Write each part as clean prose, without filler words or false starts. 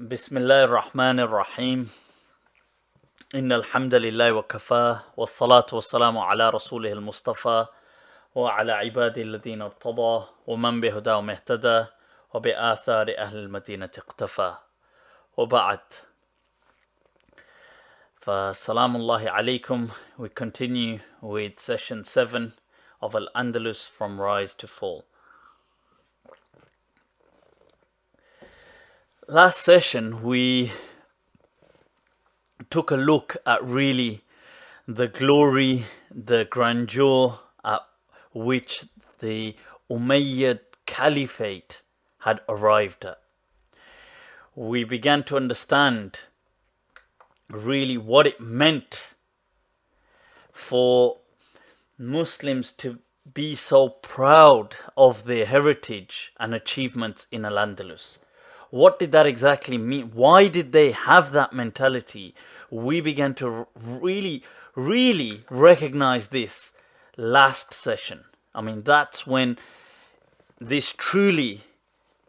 بسم الله الرحمن الرحيم إن الحمد لله وكفاه والصلاة والسلام على رسوله المصطفى وعلى عباده الذين ارتضى ومن بهداهم اهتدى وبآثار أهل المدينة اقتفى وبعد فسلام الله عليكم. We continue with session 7 of Al-Andalus from Rise to Fall. Last session we took a look at really the glory, the grandeur at which the Umayyad Caliphate had arrived at. We began to understand really what it meant for Muslims to be so proud of their heritage and achievements in Al-Andalus. What did that exactly mean? Why did they have that mentality? We began to really recognize this last session. I mean, that's when this truly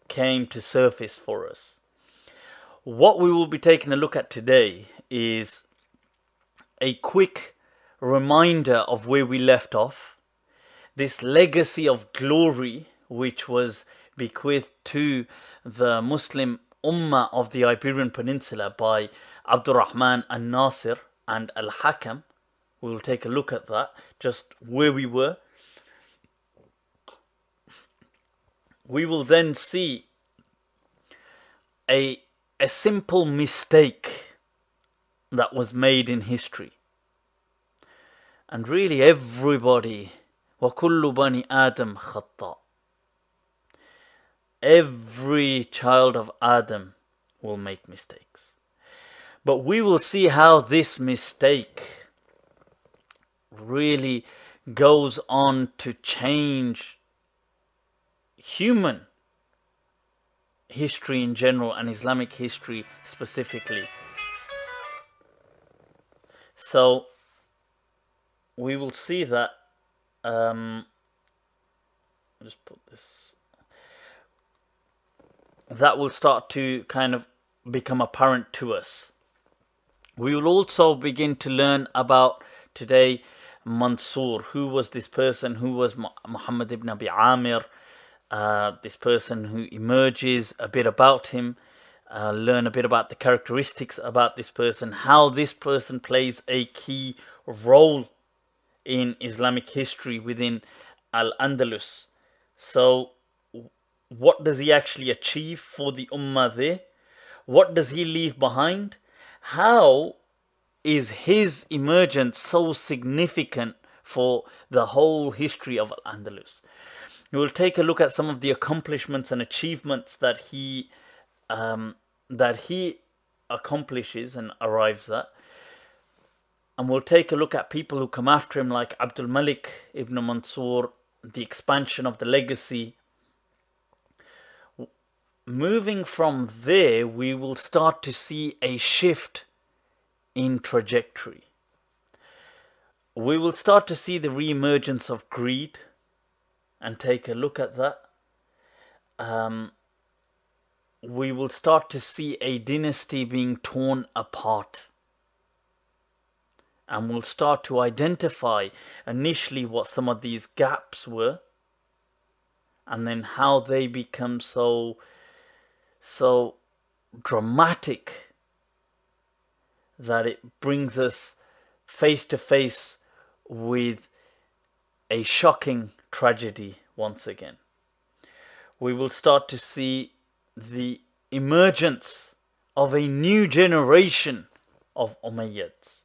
came to surface for us. What we will be taking a look at today is a quick reminder of where we left off. This legacy of glory which was bequeathed to the Muslim Ummah of the Iberian Peninsula by al-Rahman al-Nasir and al-Hakam. We will take a look at that, just where we were. We will then see a simple mistake that was made in history. And really everybody, وَكُلُّ بَنِي آدَمْ خَطَّأ. Every child of Adam will make mistakes. But we will see how this mistake really goes on to change human history in general and Islamic history specifically. So we will see that I'll just put this, that will start to kind of become apparent to us. We will also begin to learn about today Mansour. Who was this person? Who was Muhammad ibn Abi Aamir? This person who emerges, a bit about him, learn a bit about the characteristics about this person, how this person plays a key role in Islamic history within Al-Andalus. So what does he actually achieve for the Ummah there? What does he leave behind? How is his emergence so significant for the whole history of Al-Andalus? We will take a look at some of the accomplishments and achievements that he accomplishes and arrives at. And we'll take a look at people who come after him like al-Malik ibn Mansour, the expansion of the legacy. Moving from there, we will start to see a shift in trajectory. We will start to see the re-emergence of greed and take a look at that. We will start to see a dynasty being torn apart. And we'll start to identify initially what some of these gaps were, and then how they become so dramatic that it brings us face to face with a shocking tragedy once again. We will start to see the emergence of a new generation of Umayyads.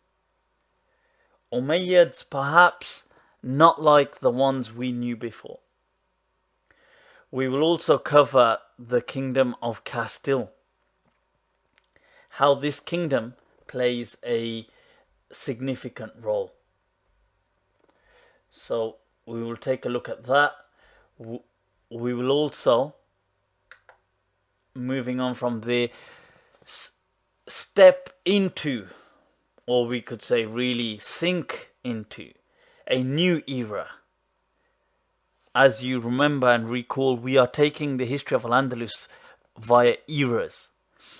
Umayyads perhaps not like the ones we knew before. We will also cover the kingdom of Castile, how this kingdom plays a significant role. So we will take a look at that. We will also, moving on from there, step into, or we could say really sink into, a new era. As you remember and recall, we are taking the history of Al-Andalus via eras.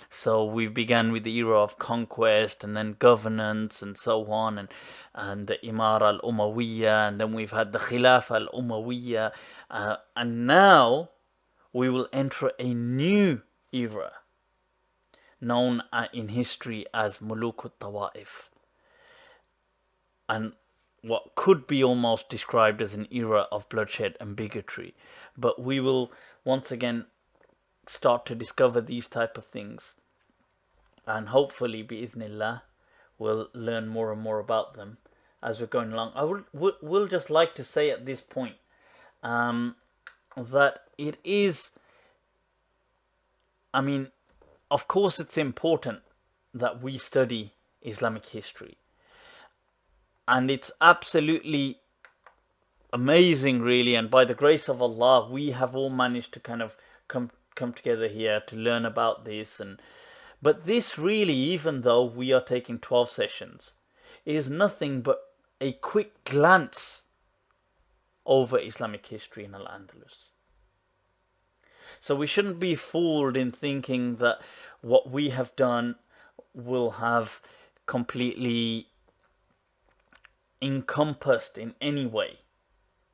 So we began with the era of conquest and then governance and so on, and the Imara al-Umayyah, and then we've had the Khilafah al-Umayyah, and now we will enter a new era known in history as Muluk al-Tawa'if, and what could be almost described as an era of bloodshed and bigotry. But we will once again start to discover these type of things, and hopefully bi'ithnillah we'll learn more and more about them as we're going along. I will just like to say at this point that it is, I mean, of course it's important that we study Islamic history, and it's absolutely amazing really, and by the grace of Allah we have all managed to kind of come together here to learn about this. But this really, even though we are taking 12 sessions, is nothing but a quick glance over Islamic history in Al-Andalus. So we shouldn't be fooled in thinking that what we have done will have completely encompassed in any way.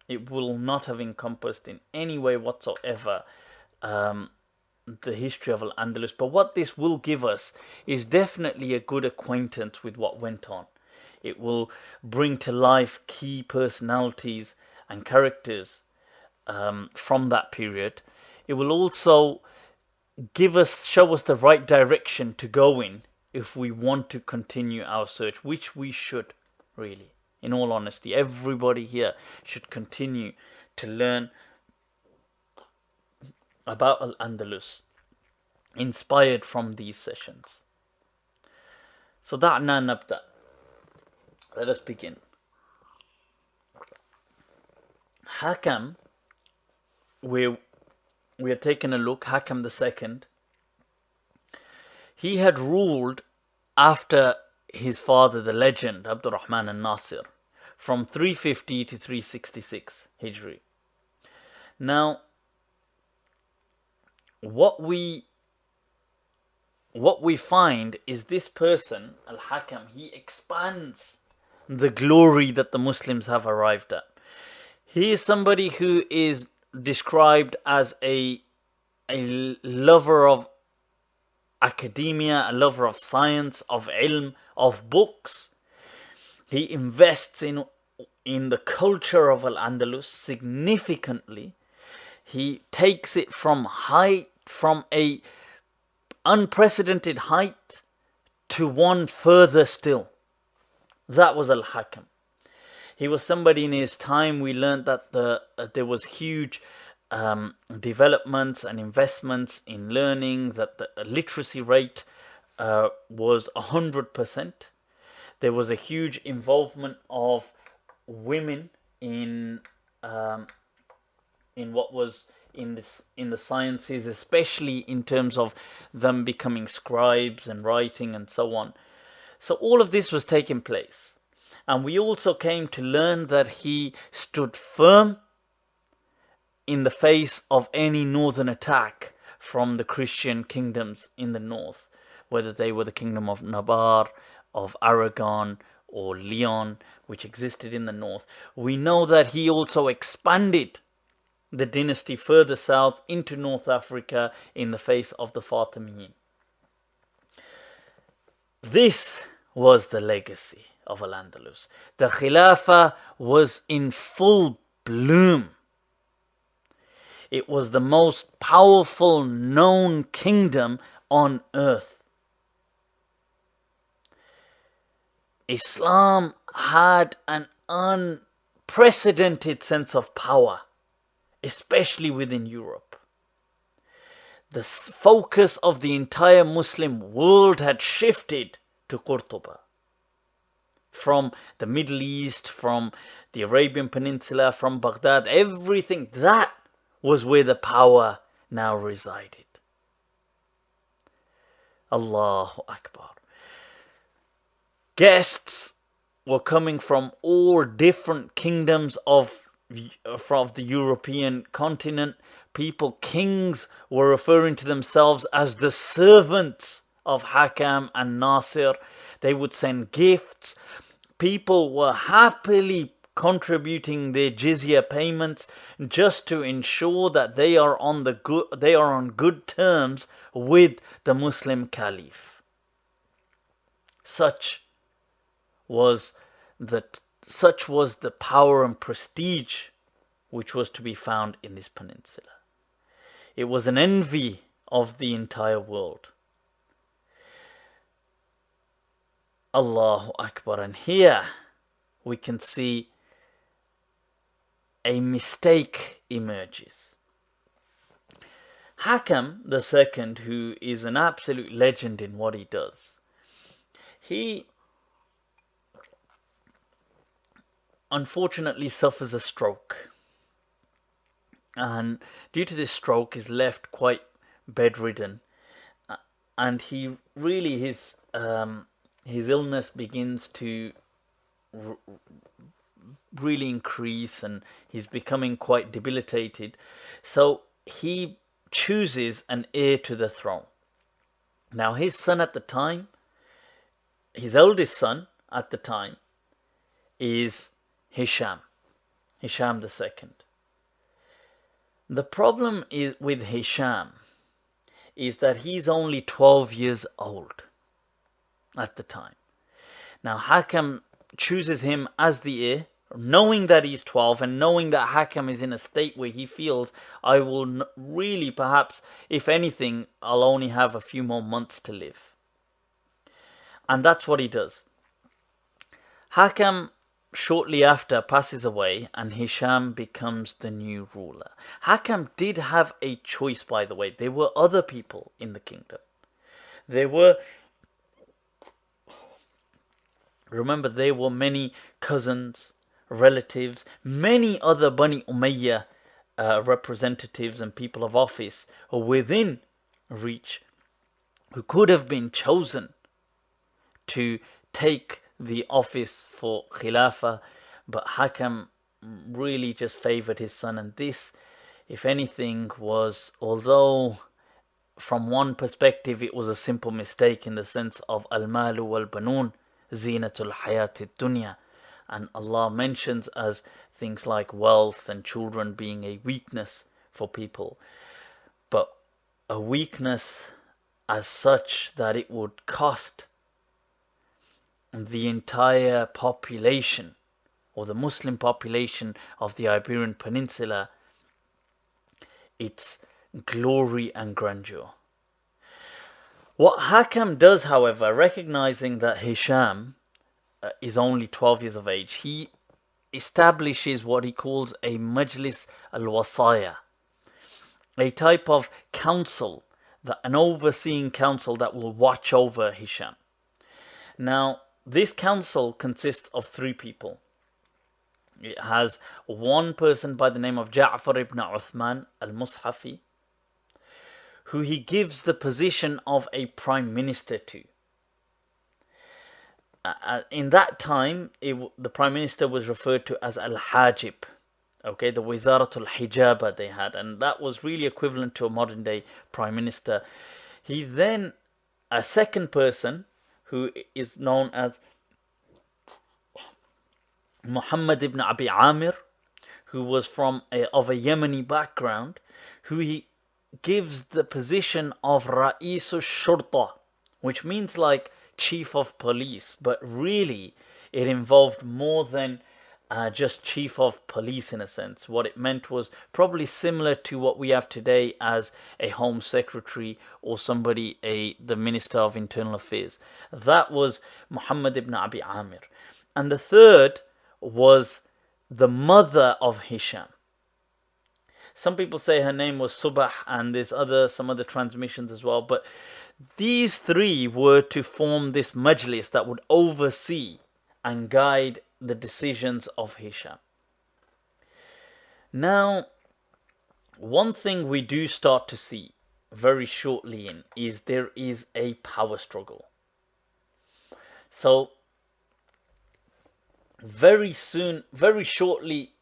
It will not have encompassed in any way whatsoever the history of Al-Andalus. But what this will give us is definitely a good acquaintance with what went on. It will bring to life key personalities and characters from that period. It will also show us the right direction to go if we want to continue our search, which we should really. In all honesty, everybody here should continue to learn about Al-Andalus, inspired from these sessions. So da'na nabda. Let us begin. Hakham, we are taking a look. Hakham II. He had ruled after his father, the legend al-Rahman al-Nasir, from 350 to 366 Hijri. Now, what we find is this person, Al-Hakam, he expands the glory that the Muslims have arrived at. He is somebody who is described as a lover of academia, a lover of science, of ilm, of books. He invests in the culture of Al-Andalus significantly. He takes it from a unprecedented height to one further still. That was Al-Hakam. He was somebody in his time, we learned that there was huge developments and investments in learning, that the literacy rate was 100%. There was a huge involvement of women in what was in the sciences, especially in terms of them becoming scribes and writing and so on. So all of this was taking place. And we also came to learn that he stood firm in the face of any northern attack from the Christian kingdoms in the north, whether they were the kingdom of Navarre, of Aragon, or Leon, which existed in the north. We know that he also expanded the dynasty further south into North Africa in the face of the Fatimiyyin. This was the legacy of Al-Andalus. The Khilafah was in full bloom. It was the most powerful known kingdom on earth. Islam had an unprecedented sense of power, especially within Europe. The focus of the entire Muslim world had shifted to Qurtuba. From the Middle East, from the Arabian Peninsula, from Baghdad, everything, that was where the power now resided. Allahu Akbar. Guests were coming from all different kingdoms of the European continent. Kings were referring to themselves as the servants of Hakam and Nasir. They would send gifts. People were happily contributing their jizya payments just to ensure that they are on good terms with the Muslim Caliph. Such was the power and prestige which was to be found in this peninsula. It was an envy of the entire world. Allahu Akbar. And here we can see a mistake emerges. Hakham II, who is an absolute legend in what he does, he unfortunately suffers a stroke. And due to this stroke, is left quite bedridden. And he really, his illness begins to really increase, and he's becoming quite debilitated. So he chooses an heir to the throne. Now his son at the time, his eldest son at the time, is Hisham II. The problem is with Hisham is that he's only 12 years old at the time. Now Hakam chooses him as the heir, knowing that he's 12 and knowing that Hakam is in a state where he feels, I will really, perhaps, if anything, I'll only have a few more months to live. And that's what he does. Hakam shortly after passes away and Hisham becomes the new ruler. Hakam did have a choice, by the way. There were other people in the kingdom. Remember, there were many cousins, relatives, many other Bani Umayyah representatives and people of office within reach who could have been chosen to take the office for Khilafah, but Hakam really just favored his son. And this, if anything, was, although from one perspective it was a simple mistake in the sense of al-Malu wal-Banun zinatul hayatid dunya, and Allah mentions as things like wealth and children being a weakness for people, but a weakness as such that it would cost the entire population, or the Muslim population of the Iberian Peninsula, its glory and grandeur. What Hakam does, however, recognizing that Hisham is only 12 years of age, he establishes what he calls a Majlis al-Wasaya, a type of council, an overseeing council that will watch over Hisham. Now, this council consists of 3 people. It has one person by the name of Ja'far ibn Uthman al-Mushafi, who he gives the position of a prime minister to. In that time, the prime minister was referred to as al-Hajib. Okay, the Wizaratul Hijaba they had, and that was really equivalent to a modern day prime minister. He then, a second person, who is known as Muhammad ibn Abi Aamir, who was of a Yemeni background, who he gives the position of Ra'isu Shurta, which means like chief of police, but really it involved more than just chief of police in a sense. What it meant was probably similar to what we have today as a home secretary or somebody, the minister of internal affairs. That was Muhammad ibn Abi Aamir. And the third was the mother of Hisham. Some people say her name was Subah, and there's some other transmissions as well. But these 3 were to form this majlis that would oversee and guide the decisions of Hisham. Now, one thing we do start to see very shortly is there is a power struggle. So, very shortly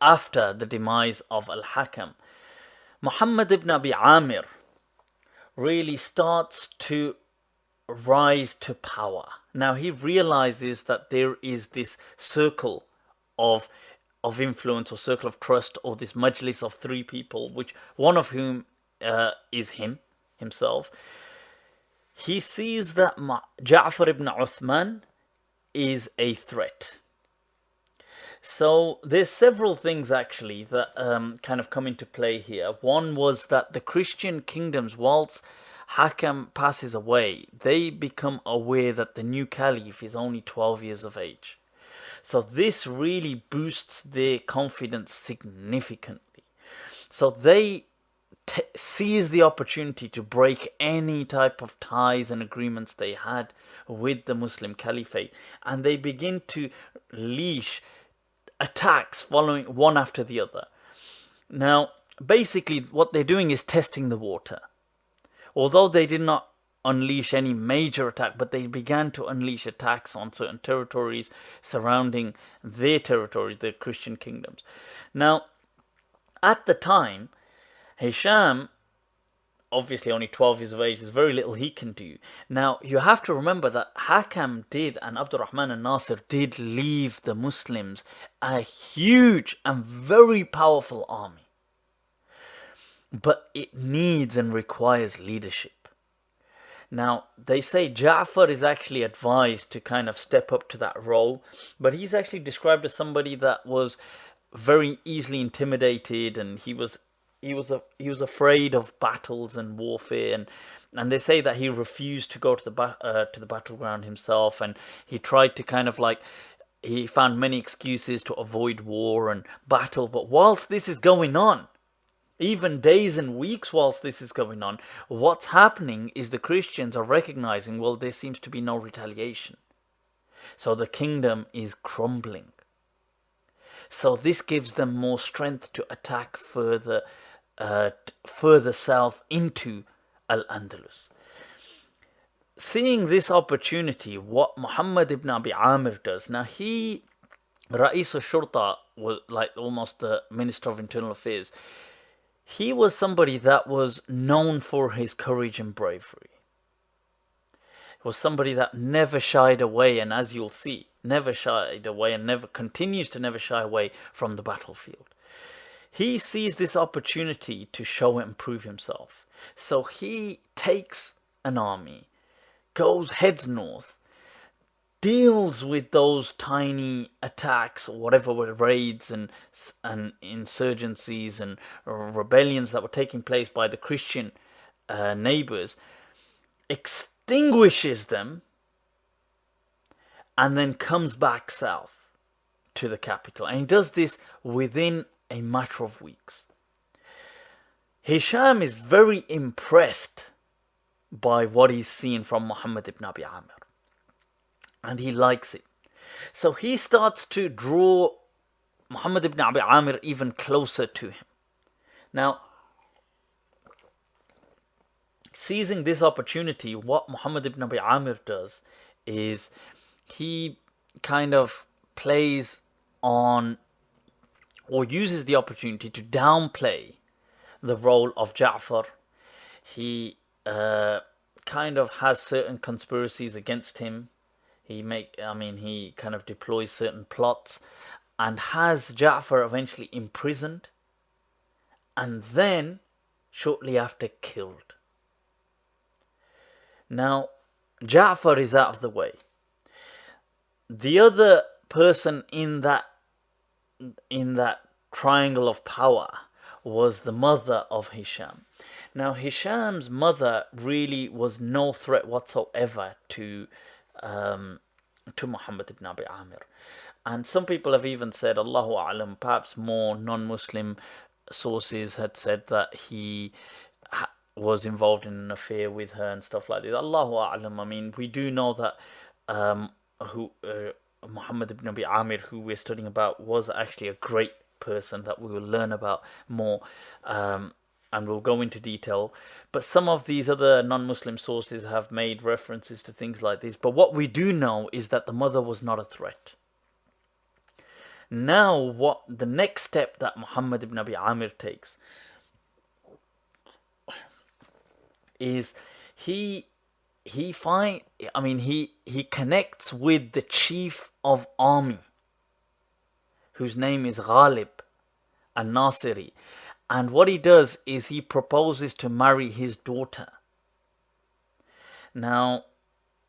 after the demise of Al-Hakam, Muhammad ibn Abi Aamir really starts to rise to power. Now he realizes that there is this circle of influence, or circle of trust, or this majlis of three people, which one of whom is himself. He sees that Ja'far ibn Uthman is a threat. So there's several things actually that kind of come into play here. One was that the Christian kingdoms, whilst Hakam passes away, they become aware that the new caliph is only 12 years of age. So this really boosts their confidence significantly. So they seize the opportunity to break any type of ties and agreements they had with the Muslim caliphate, and they begin to leash attacks following one after the other. Now, basically what they're doing is testing the water. Although they did not unleash any major attack, but they began to unleash attacks on certain territories surrounding their territories, the Christian kingdoms. Now, at the time, Hisham, obviously only 12 years of age, there's very little he can do. Now, you have to remember that Hakham did, and Abdurrahman and Nasir did leave the Muslims a huge and very powerful army. But it needs and requires leadership. Now, they say Ja'far is actually advised to kind of step up to that role, but he's actually described as somebody that was very easily intimidated, and he was afraid of battles and warfare, and they say that he refused to go to the battleground himself, and he tried to kind of like, he found many excuses to avoid war and battle. But whilst this is going on, even days and weeks whilst this is going on, what's happening is the Christians are recognizing, well, there seems to be no retaliation. So the kingdom is crumbling. So this gives them more strength to attack further south into Al-Andalus. Seeing this opportunity, what Muhammad ibn Abi Aamir does, now he, Ra'is al-Shurta, was like almost the Minister of Internal Affairs. He was somebody that was known for his courage and bravery. He was somebody that never shied away, and as you'll see, never shied away and continues to never shy away from the battlefield. He sees this opportunity to show and prove himself. So he takes an army, heads north, deals with those tiny attacks or whatever were raids and insurgencies and rebellions that were taking place by the Christian neighbors, extinguishes them, and then comes back south to the capital. And he does this within a matter of weeks. Hisham is very impressed by what he's seen from Muhammad ibn Abi Aamir, and he likes it. So he starts to draw Muhammad ibn Abi Aamir even closer to him. Now, seizing this opportunity, what Muhammad ibn Abi Aamir does is he kind of plays on, or uses the opportunity to downplay the role of Ja'far. He kind of has certain conspiracies against him. He kind of deploys certain plots and has Ja'far eventually imprisoned and then shortly after killed. Now, Ja'far is out of the way. The other person in that triangle of power was the mother of Hisham. Now, Hisham's mother really was no threat whatsoever to Muhammad ibn Abi Aamir. And some people have even said, Allahu A'lam, perhaps more non-Muslim sources had said that he was involved in an affair with her and stuff like this. Allahu A'lam. I mean, we do know that Muhammad ibn Abi Aamir, who we're studying about, was actually a great person that we will learn about more, and we'll go into detail. But some of these other non-Muslim sources have made references to things like this. But what we do know is that the mother was not a threat. Now, what the next step that Muhammad ibn Abi Aamir takes is he he connects with the chief of army, whose name is Ghalib al-Nasiri. And what he does is he proposes to marry his daughter. Now,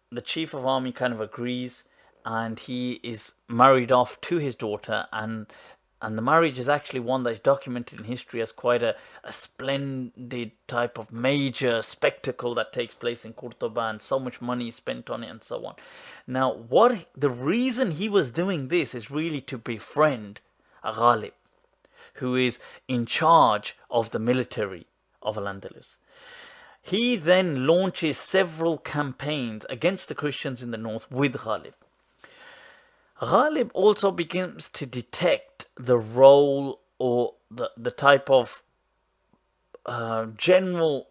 the chief of army kind of agrees, and he is married off to his daughter, and the marriage is actually one that is documented in history as quite a splendid type of major spectacle that takes place in Cordoba, and so much money is spent on it and so on. Now, the reason he was doing this is really to befriend Ghalib, who is in charge of the military of Al-Andalus. He then launches several campaigns against the Christians in the north with Ghalib. Ghalib also begins to detect the role or the type of general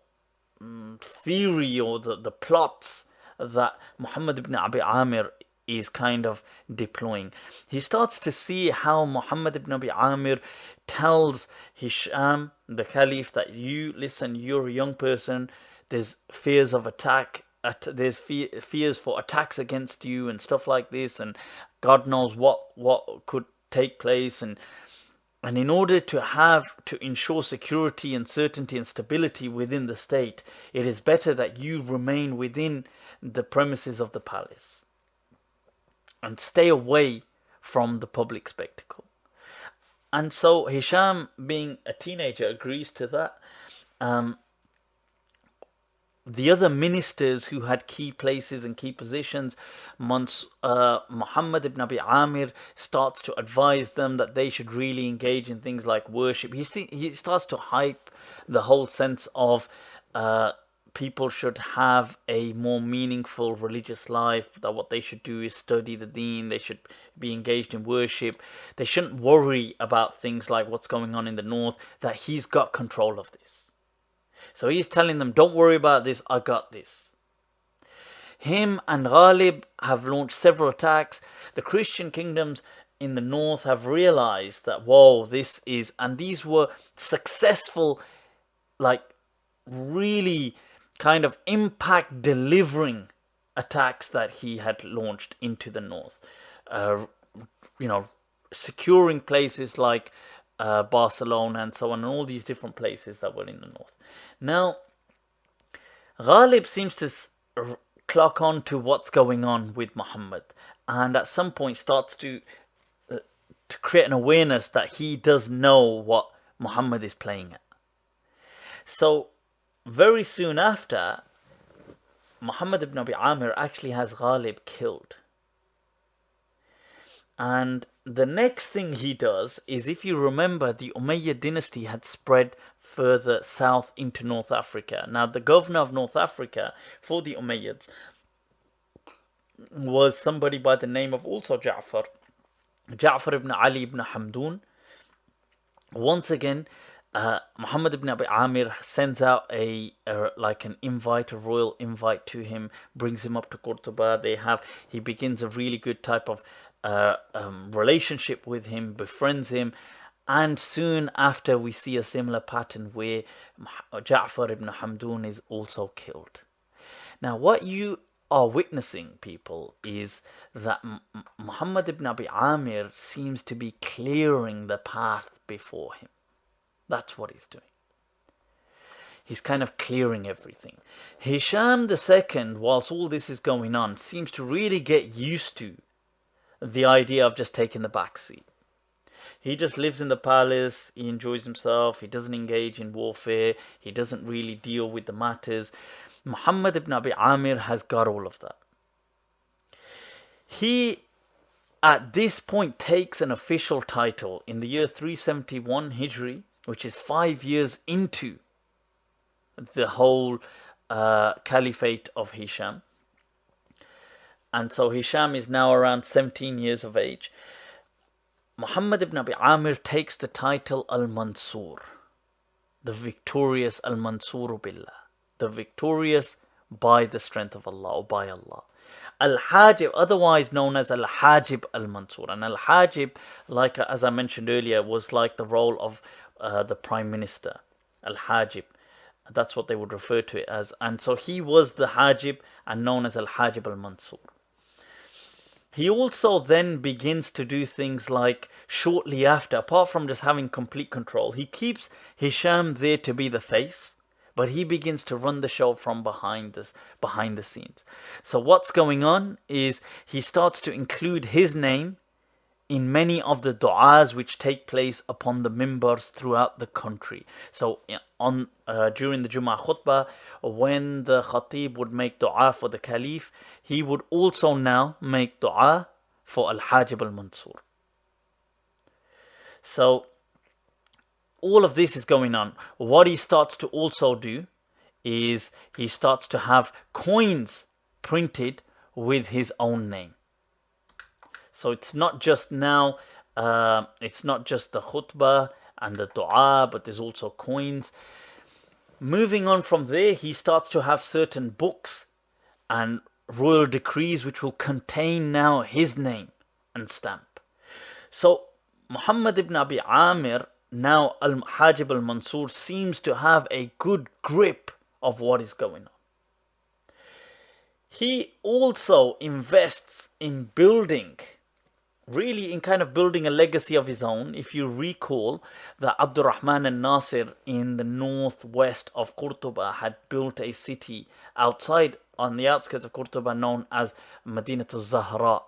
theory or the plots that Muhammad ibn Abi Aamir is kind of deploying. He starts to see how Muhammad ibn Abi Aamir tells Hisham, the caliph, that you're a young person, there's fears of attack, there's fears for attacks against you and stuff like this, and God knows what could take place, and in order to ensure security and certainty and stability within the state, it is better that you remain within the premises of the palace and stay away from the public spectacle. And so Hisham, being a teenager, agrees to that. The other ministers who had key places and key positions, Muhammad ibn Abi Aamir starts to advise them that they should really engage in things like worship. He starts to hype the whole sense of people should have a more meaningful religious life, that what they should do is study the deen, they should be engaged in worship, they shouldn't worry about things like what's going on in the north, that he's got control of this. So he's telling them, don't worry about this, I got this. Him and Ghalib have launched several attacks. The Christian kingdoms in the north have realized that, whoa, and these were successful, like really kind of impact delivering attacks that he had launched into the north. Securing places like Barcelona and so on, and all these different places that were in the north. Now, Ghalib seems to clock on to what's going on with Muhammad, and at some point starts to create an awareness that he does know what Muhammad is playing at. So very soon after, Muhammad ibn Abi Aamir actually has Ghalib killed. And the next thing he does is, if you remember, the Umayyad dynasty had spread further south into North Africa. Now, the governor of North Africa for the Umayyads was somebody by the name of also Jaffa ibn Ali ibn Hamdun. Once again, Muhammad ibn Abi Aamir sends out an royal invite to him, brings him up to Cordoba. He begins a really good type of relationship with him, befriends him, and soon after we see a similar pattern where Ja'far ibn Hamdun is also killed. Now, what you are witnessing, people, is that Muhammad ibn Abi Aamir seems to be clearing the path before him. That's what he's doing. He's kind of clearing everything. Hisham II, whilst all this is going on, seems to really get used to the idea of just taking the back seat. He just lives in the palace, he enjoys himself, he doesn't engage in warfare, he doesn't really deal with the matters. Muhammad ibn Abi Aamir has got all of that. He, at this point, takes an official title in the year 371 Hijri, which is 5 years into the whole caliphate of Hisham. And so Hisham is now around 17 years of age. Muhammad ibn Abi Aamir takes the title al-Mansur, the victorious, al-Mansur billah, the victorious by the strength of Allah, or by Allah. Al-Hajib, otherwise known as Al-Hajib al-Mansur. And Al-Hajib, as I mentioned earlier, was like the role of the Prime Minister, Al-Hajib. That's what they would refer to it as. And so he was the Hajib and known as Al-Hajib al-Mansur. He also then begins to do things like, shortly after, apart from just having complete control, he keeps Hisham there to be the face, but he begins to run the show from behind the scenes. So what's going on is he starts to include his name in many of the du'as which take place upon the mimbars throughout the country. So during the Jummah khutbah, when the khatib would make du'a for the caliph, he would also now make du'a for al-Hajib al-Mansur. So all of this is going on. What he starts to also do is he starts to have coins printed with his own name. So it's not just now, it's not just the khutbah and the dua, but there's also coins. Moving on from there, he starts to have certain books and royal decrees which will contain now his name and stamp. So Muhammad ibn Abi Aamir, now al-Hajib al-Mansur, seems to have a good grip of what is going on. He also invests in building, really in kind of building a legacy of his own. If you recall that al-Rahman and Nasir in the northwest of Qurtuba had built a city outside, on the outskirts of Qurtuba, known as Madinat al-Zahra.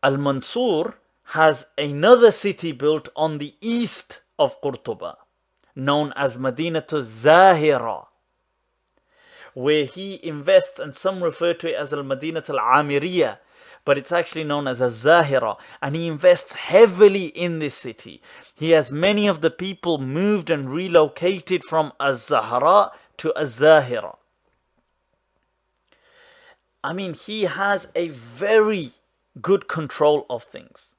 Al-Mansur has another city built on the east of Qurtuba, known as Madinat al-Zahira, where he invests, and some refer to it as al-Madinat al-Amiriyah, but it's actually known as al-Zahira, and he invests heavily in this city. He has many of the people moved and relocated from al-Zahra to al-Zahira. I mean, he has a very good control of things.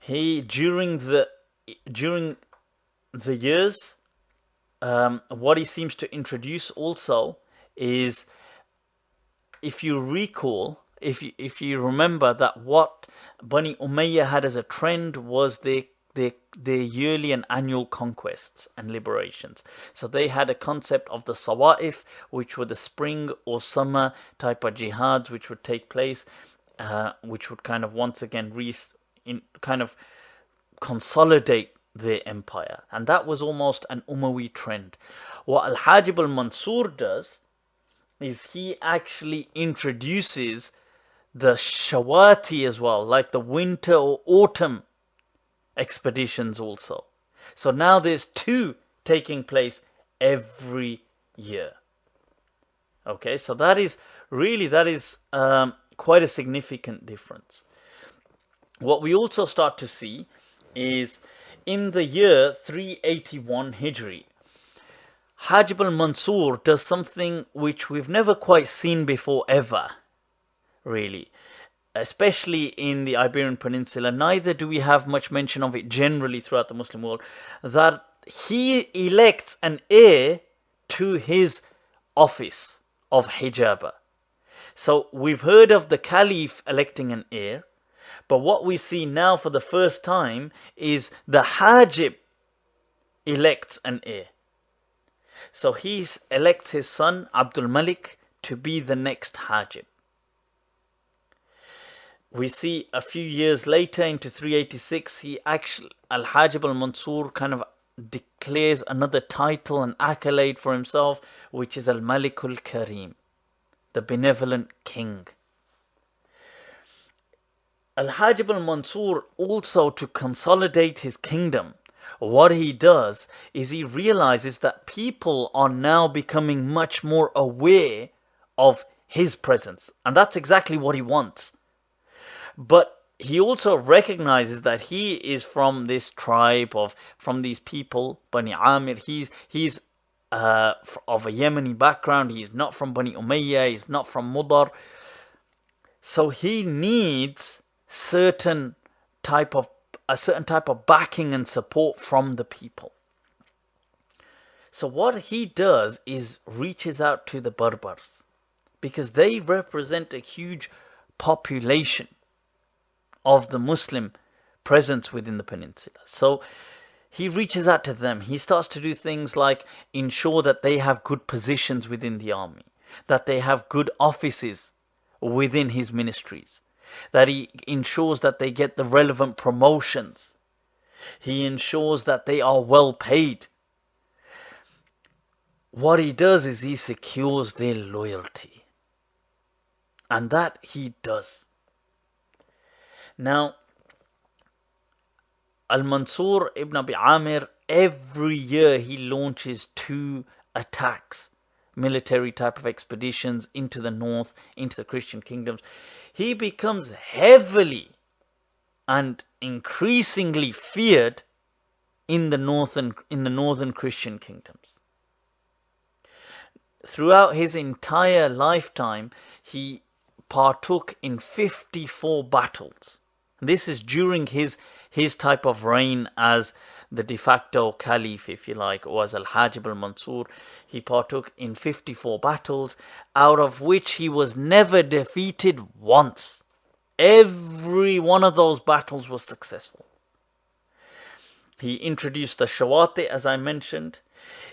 He, during the years, what he seems to introduce also is, if you recall, if you remember that what Bani Umayyah had as a trend was their yearly and annual conquests and liberations. So they had a concept of the Sawa'if, which were the spring or summer type of jihads which would take place, which would kind of once again kind of consolidate their empire. And that was almost an Umayyad trend. What Al-Hajib al-Mansur does is he actually introduces the Shawati as well, like the winter or autumn expeditions also. So now there's two taking place every year. Okay, so that is quite a significant difference. What we also start to see is in the year 381 Hijri, Hajib al-Mansur does something which we've never quite seen before ever, really, especially in the Iberian Peninsula. Neither do we have much mention of it generally throughout the Muslim world, that he elects an heir to his office of hijaba. So we've heard of the Caliph electing an heir, but what we see now for the first time is the Hajib elects an heir. So he elects his son al-Malik to be the next Hajib. We see a few years later, into 386, Al-Hajib al-Mansur kind of declares another title and accolade for himself, which is al-Malik al-Karim, the benevolent king. Al-Hajib al-Mansur, also to consolidate his kingdom, what he does is he realizes that people are now becoming much more aware of his presence. And that's exactly what he wants. But he also recognizes that he is from this tribe from these people, Bani Amir. He's of a Yemeni background. He's not from Bani Umayyah. He's not from Mudar. So he needs a certain type of backing and support from the people. So what he does is reaches out to the Berbers, because they represent a huge population of the Muslim presence within the peninsula. So he reaches out to them. He starts to do things like ensure that they have good positions within the army, that they have good offices within his ministries, that he ensures that they get the relevant promotions. He ensures that they are well paid. What he does is he secures their loyalty. And that he does. Now, Al-Mansur ibn Abi Aamir, every year he launches 2 attacks, military type of expeditions into the north, into the Christian kingdoms. He becomes heavily and increasingly feared in the northern Christian kingdoms. Throughout his entire lifetime, he partook in 54 battles. This is during his type of reign as the de facto caliph, if you like, or as al-Hajib al-Mansur. He partook in 54 battles, out of which he was never defeated once. Every one of those battles was successful. He introduced the Shawati, as I mentioned.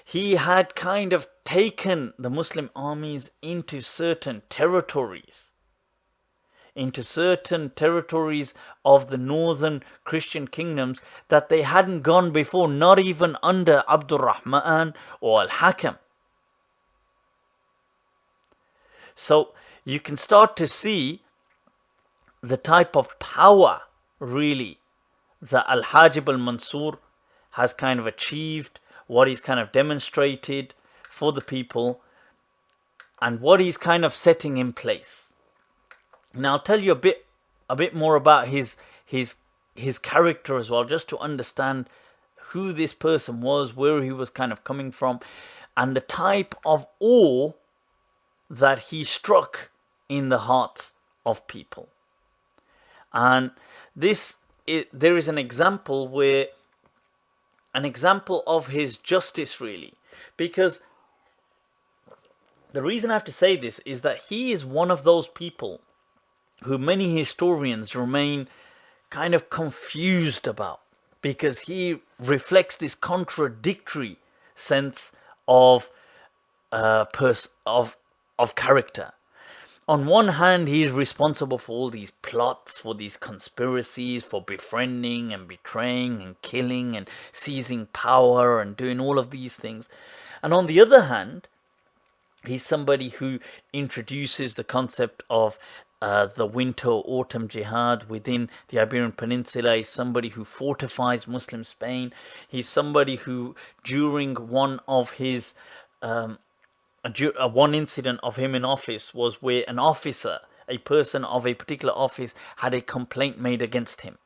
He had kind of taken the Muslim armies into certain territories of the northern Christian kingdoms that they hadn't gone before, not even under al-Rahman or al-Hakam. So you can start to see the type of power, really, that al-Hajib al-Mansur has kind of achieved, what he's kind of demonstrated for the people, and what he's kind of setting in place. Now I'll tell you a bit more about his character as well, just to understand who this person was, where he was kind of coming from, and the type of awe that he struck in the hearts of people. And there is an example of his justice, really, because the reason I have to say this is that he is one of those people who many historians remain kind of confused about, because he reflects this contradictory sense of character. On one hand, he is responsible for all these plots, for these conspiracies, for befriending and betraying and killing and seizing power and doing all of these things. And on the other hand, he's somebody who introduces the concept of the winter-autumn jihad within the Iberian Peninsula. He's somebody who fortifies Muslim Spain. He's somebody who, during one of his one incident of him in office, was where an officer, a person of a particular office, had a complaint made against him,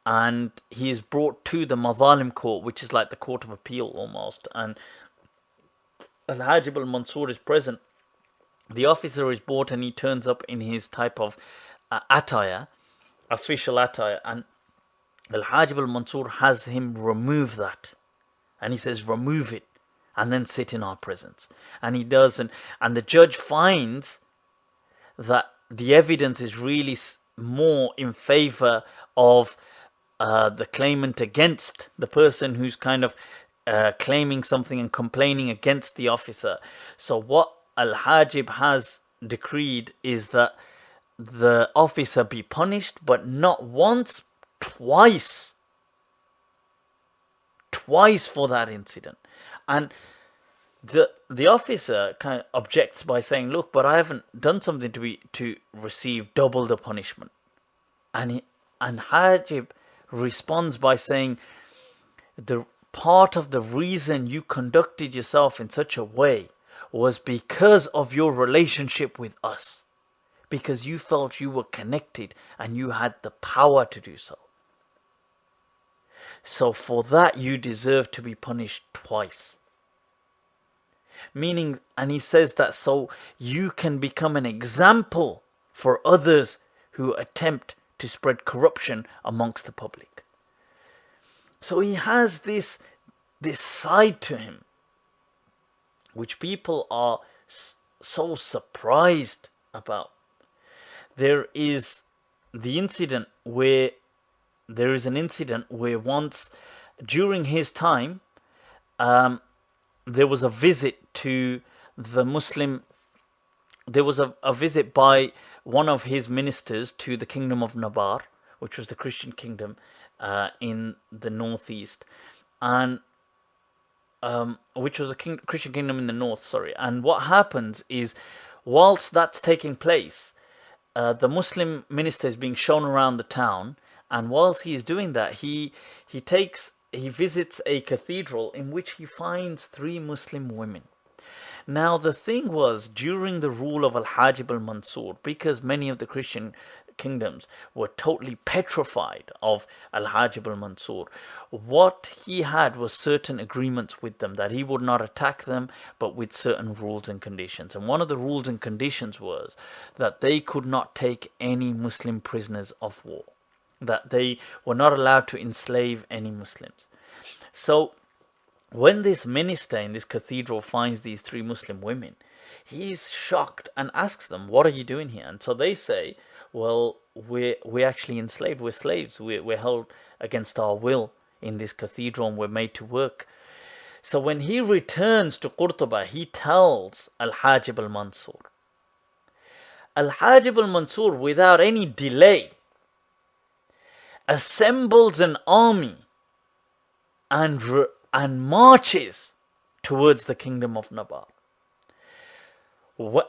and he is brought to the Mazalim court, which is like the court of appeal almost, and al-Hajib al-Mansur is present. The officer is brought and he turns up in his type of attire, official attire, and al-Hajib al-Mansur has him remove that, and he says, remove it and then sit in our presence. And he does, and the judge finds that the evidence is really more in favor of the claimant against the person who's kind of claiming something and complaining against the officer. So what Al-Hajib has decreed is that the officer be punished, but not once, twice for that incident. And the officer kind of objects by saying, look, but I haven't done something to receive double the punishment. And Hajib responds by saying, the part of the reason you conducted yourself in such a way was because of your relationship with us, because you felt you were connected and you had the power to do so. So for that you deserve to be punished twice. Meaning, and he says that so you can become an example for others who attempt to spread corruption amongst the public. So he has this side to him, which people are so surprised about. There is an incident where once during his time, there was a visit to the Muslim. There was a visit by one of his ministers to the kingdom of Navarre, which was the Christian kingdom in the northeast, and which was a Christian kingdom in the north. Sorry, and what happens is, whilst that's taking place, the Muslim minister is being shown around the town, and whilst he is doing that, he visits a cathedral in which he finds 3 Muslim women. Now, the thing was, during the rule of Al-Hajib al-Mansur, because many of the Christian kingdoms were totally petrified of Al-Hajib al-Mansur, what he had was certain agreements with them, that he would not attack them, but with certain rules and conditions. And one of the rules and conditions was that they could not take any Muslim prisoners of war, that they were not allowed to enslave any Muslims. So when this minister in this cathedral finds these 3 Muslim women, he's shocked and asks them, "What are you doing here?" And so they say, "Well, we're actually enslaved. We're slaves. We're held against our will in this cathedral, and we're made to work." So when he returns to Qurtuba, he tells Al-Hajib al-Mansur. Al-Hajib al-Mansur, without any delay, assembles an army and marches towards the kingdom of Navarre.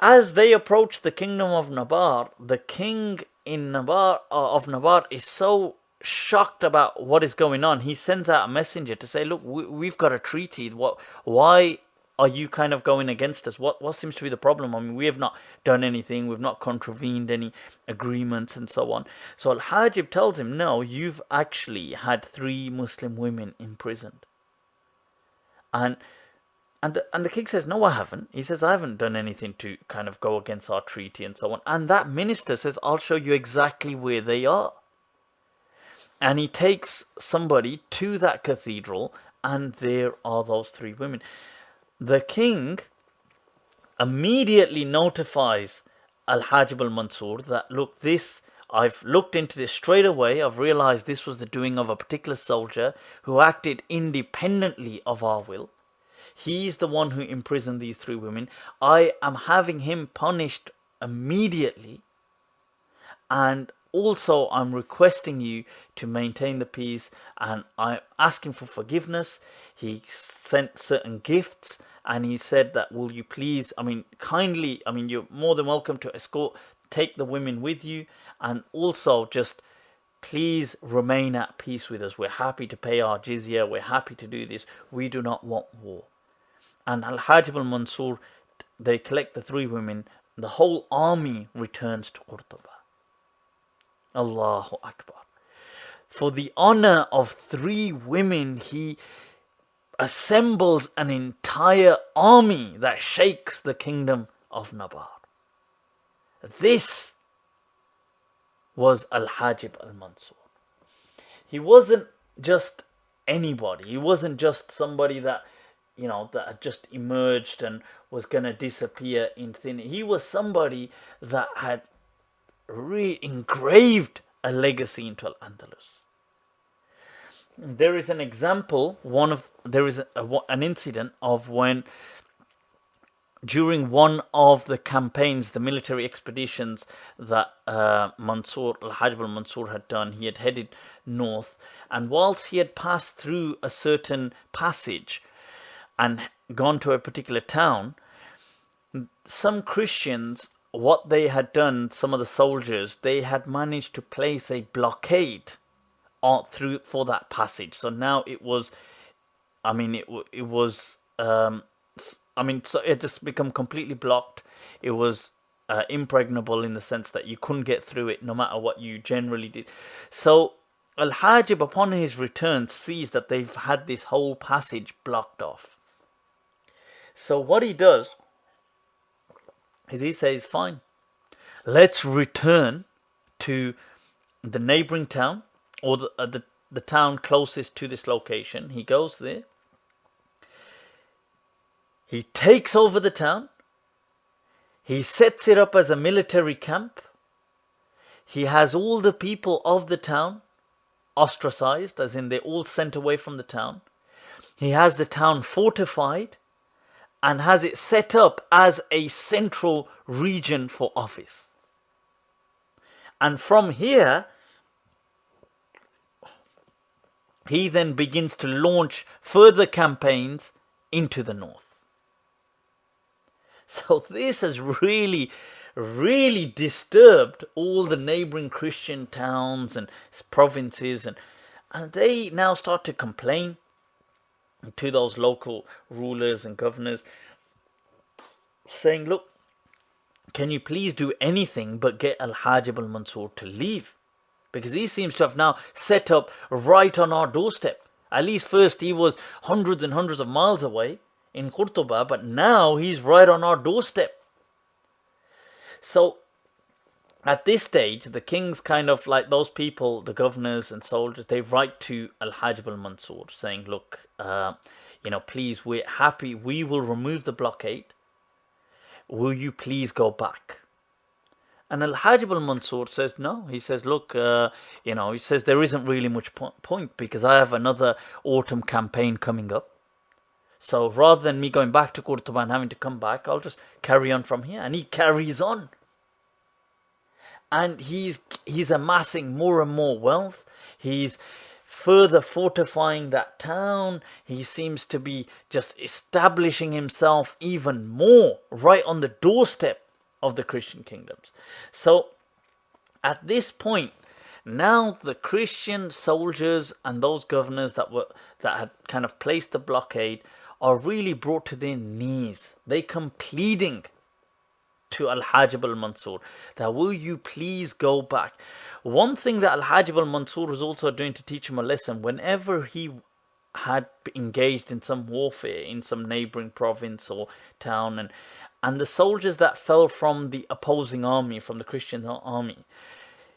As they approach the kingdom of Navarre, the king of Navarre is so shocked about what is going on. He sends out a messenger to say, "Look, we've got a treaty. Why are you kind of going against us? What seems to be the problem? I mean, we have not done anything. We've not contravened any agreements and so on." So Al-Hajib tells him, "No, you've actually had 3 Muslim women imprisoned." And the king says, "No, I haven't." He says, "I haven't done anything to kind of go against our treaty and so on." And that minister says, "I'll show you exactly where they are." And he takes somebody to that cathedral, and there are those 3 women. The king immediately notifies Al-Hajib al-Mansur that, "Look, I've looked into this straight away. I've realized this was the doing of a particular soldier who acted independently of our will. He's the one who imprisoned these 3 women. I am having him punished immediately. And also, I'm requesting you to maintain the peace, and I'm asking for forgiveness." He sent certain gifts, and he said that, "Will you please, kindly, you're more than welcome to take the women with you, and also just please remain at peace with us. We're happy to pay our jizya. We're happy to do this. We do not want war." And Al-Hajib al-Mansur, they collect the 3 women. The whole army returns to Qurtuba. Allahu Akbar. For the honor of 3 women, he assembles an entire army that shakes the kingdom of Navarre. This was Al-Hajib al-Mansur. He wasn't just anybody. He wasn't just somebody that, that had just emerged and was going to disappear in thin air. He was somebody that had engraved a legacy into Al-Andalus. There is an example, an incident of when, during one of the campaigns, the military expeditions that Al-Hajib al-Mansur had done, he had headed north, and whilst he had passed through a certain passage and gone to a particular town, some Christians, what they had done, some of the soldiers, they had managed to place a blockade for that passage. So now it was, so it just become completely blocked. It was impregnable in the sense that you couldn't get through it no matter what you generally did. So Al-Hajib, upon his return, sees that they've had this whole passage blocked off. So what he does is he says, "Fine, let's return to the neighboring town, or the town closest to this location." He goes there. He takes over the town. He sets it up as a military camp. He has all the people of the town ostracized, as in they're all sent away from the town. He has the town fortified and has it set up as a central region for office. And from here, he then begins to launch further campaigns into the north. So this has really, really disturbed all the neighboring Christian towns and provinces, and they now start to complain to those local rulers and governors, saying, look, can you please do anything but get Al-Hajib al-Mansur to leave? Because he seems to have now set up right on our doorstep. At least first he was hundreds and hundreds of miles away in Qurtuba, but now he's right on our doorstep. So at this stage, the kings kind of, like those people, the governors and soldiers, they write to Al-Hajib al-Mansur saying, look, please, we're happy, we will remove the blockade. Will you please go back? And Al-Hajib al-Mansur says no. He says, look, he says there isn't really much point because I have another autumn campaign coming up. So rather than me going back to Qurtuba and having to come back, I'll just carry on from here. And he carries on. And he's amassing more and more wealth. He's further fortifying that town. He seems to be just establishing himself even more right on the doorstep of the Christian kingdoms. So at this point, now the Christian soldiers and those governors that had kind of placed the blockade are really brought to their knees. They come pleading to Al-Hajib al-Mansur that will you please go back. One thing that Al-Hajib al-Mansur was also doing to teach him a lesson, whenever he had engaged in some warfare in some neighboring province or town, and the soldiers that fell from the opposing army, from the Christian army,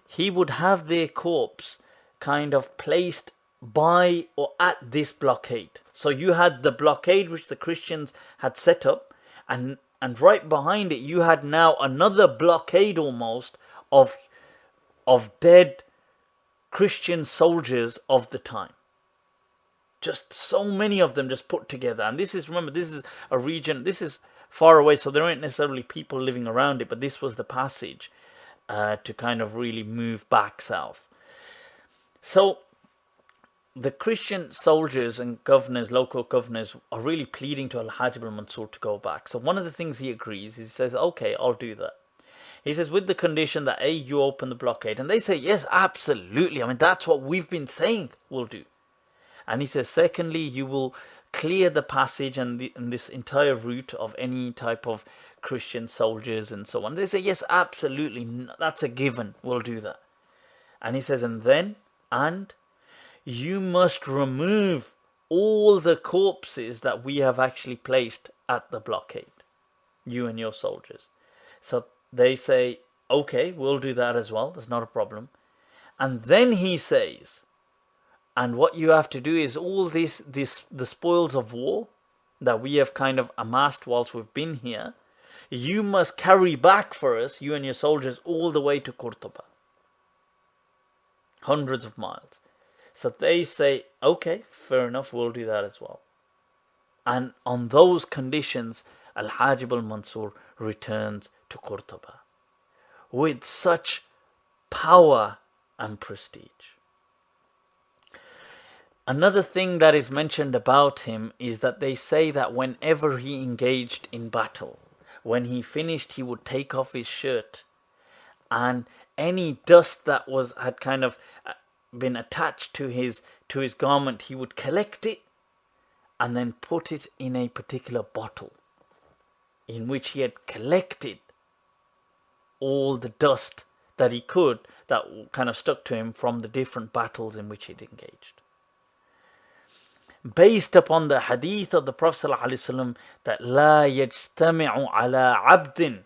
he would have their corpse kind of placed by or at this blockade. So you had the blockade which the Christians had set up, and right behind it you had now another blockade almost of dead Christian soldiers of the time. Just so many of them just put together. And this is, remember, this is a region, this is far away, so there aren't necessarily people living around it, but this was the passage to kind of really move back south. So the Christian soldiers and governors, local governors, are really pleading to Al-Hajib al-Mansur to go back. So one of the things he agrees, he says, okay, I'll do that. He says, with the condition that A, you open the blockade. And they say, yes, absolutely. I mean, that's what we've been saying we'll do. And he says, secondly, you will clear the passage and this entire route of any type of Christian soldiers and so on. They say, yes, absolutely. That's a given. We'll do that. And he says, and you must remove all the corpses that we have actually placed at the blockade, you and your soldiers. So they say, okay, we'll do that as well. That's not a problem. And then he says, and what you have to do is all the spoils of war that we have kind of amassed whilst we've been here, you must carry back for us, you and your soldiers, all the way to Qurtuba. Hundreds of miles. So they say, okay, fair enough, we'll do that as well. And on those conditions, Al-Hajib al-Mansur returns to Qurtuba with such power and prestige. Another thing that is mentioned about him is that they say that whenever he engaged in battle, when he finished, he would take off his shirt, and any dust that had kind of been attached to his garment, he would collect it and then put it in a particular bottle in which he had collected all the dust that he could, that kind of stuck to him from the different battles in which he'd engaged. Based upon the hadith of the Prophet ﷺ that لا يجتمع على عبد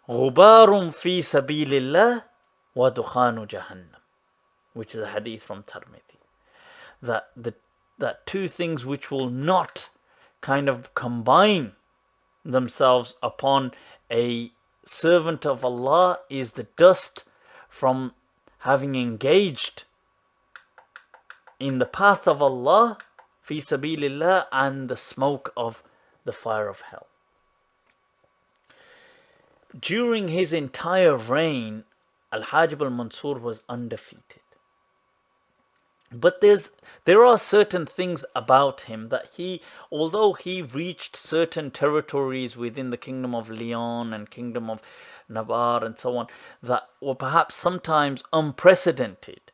غبار في سبيل الله ودخان جهنم, which is a hadith from Tirmidhi, that two things which will not kind of combine themselves upon a servant of Allah is the dust from having engaged in the path of Allah, fi sabilillah, and the smoke of the fire of hell. During his entire reign, Al-Hajib al-Mansur was undefeated. But there are certain things about him that although he reached certain territories within the kingdom of Leon and kingdom of Navarre and so on, that were perhaps sometimes unprecedented,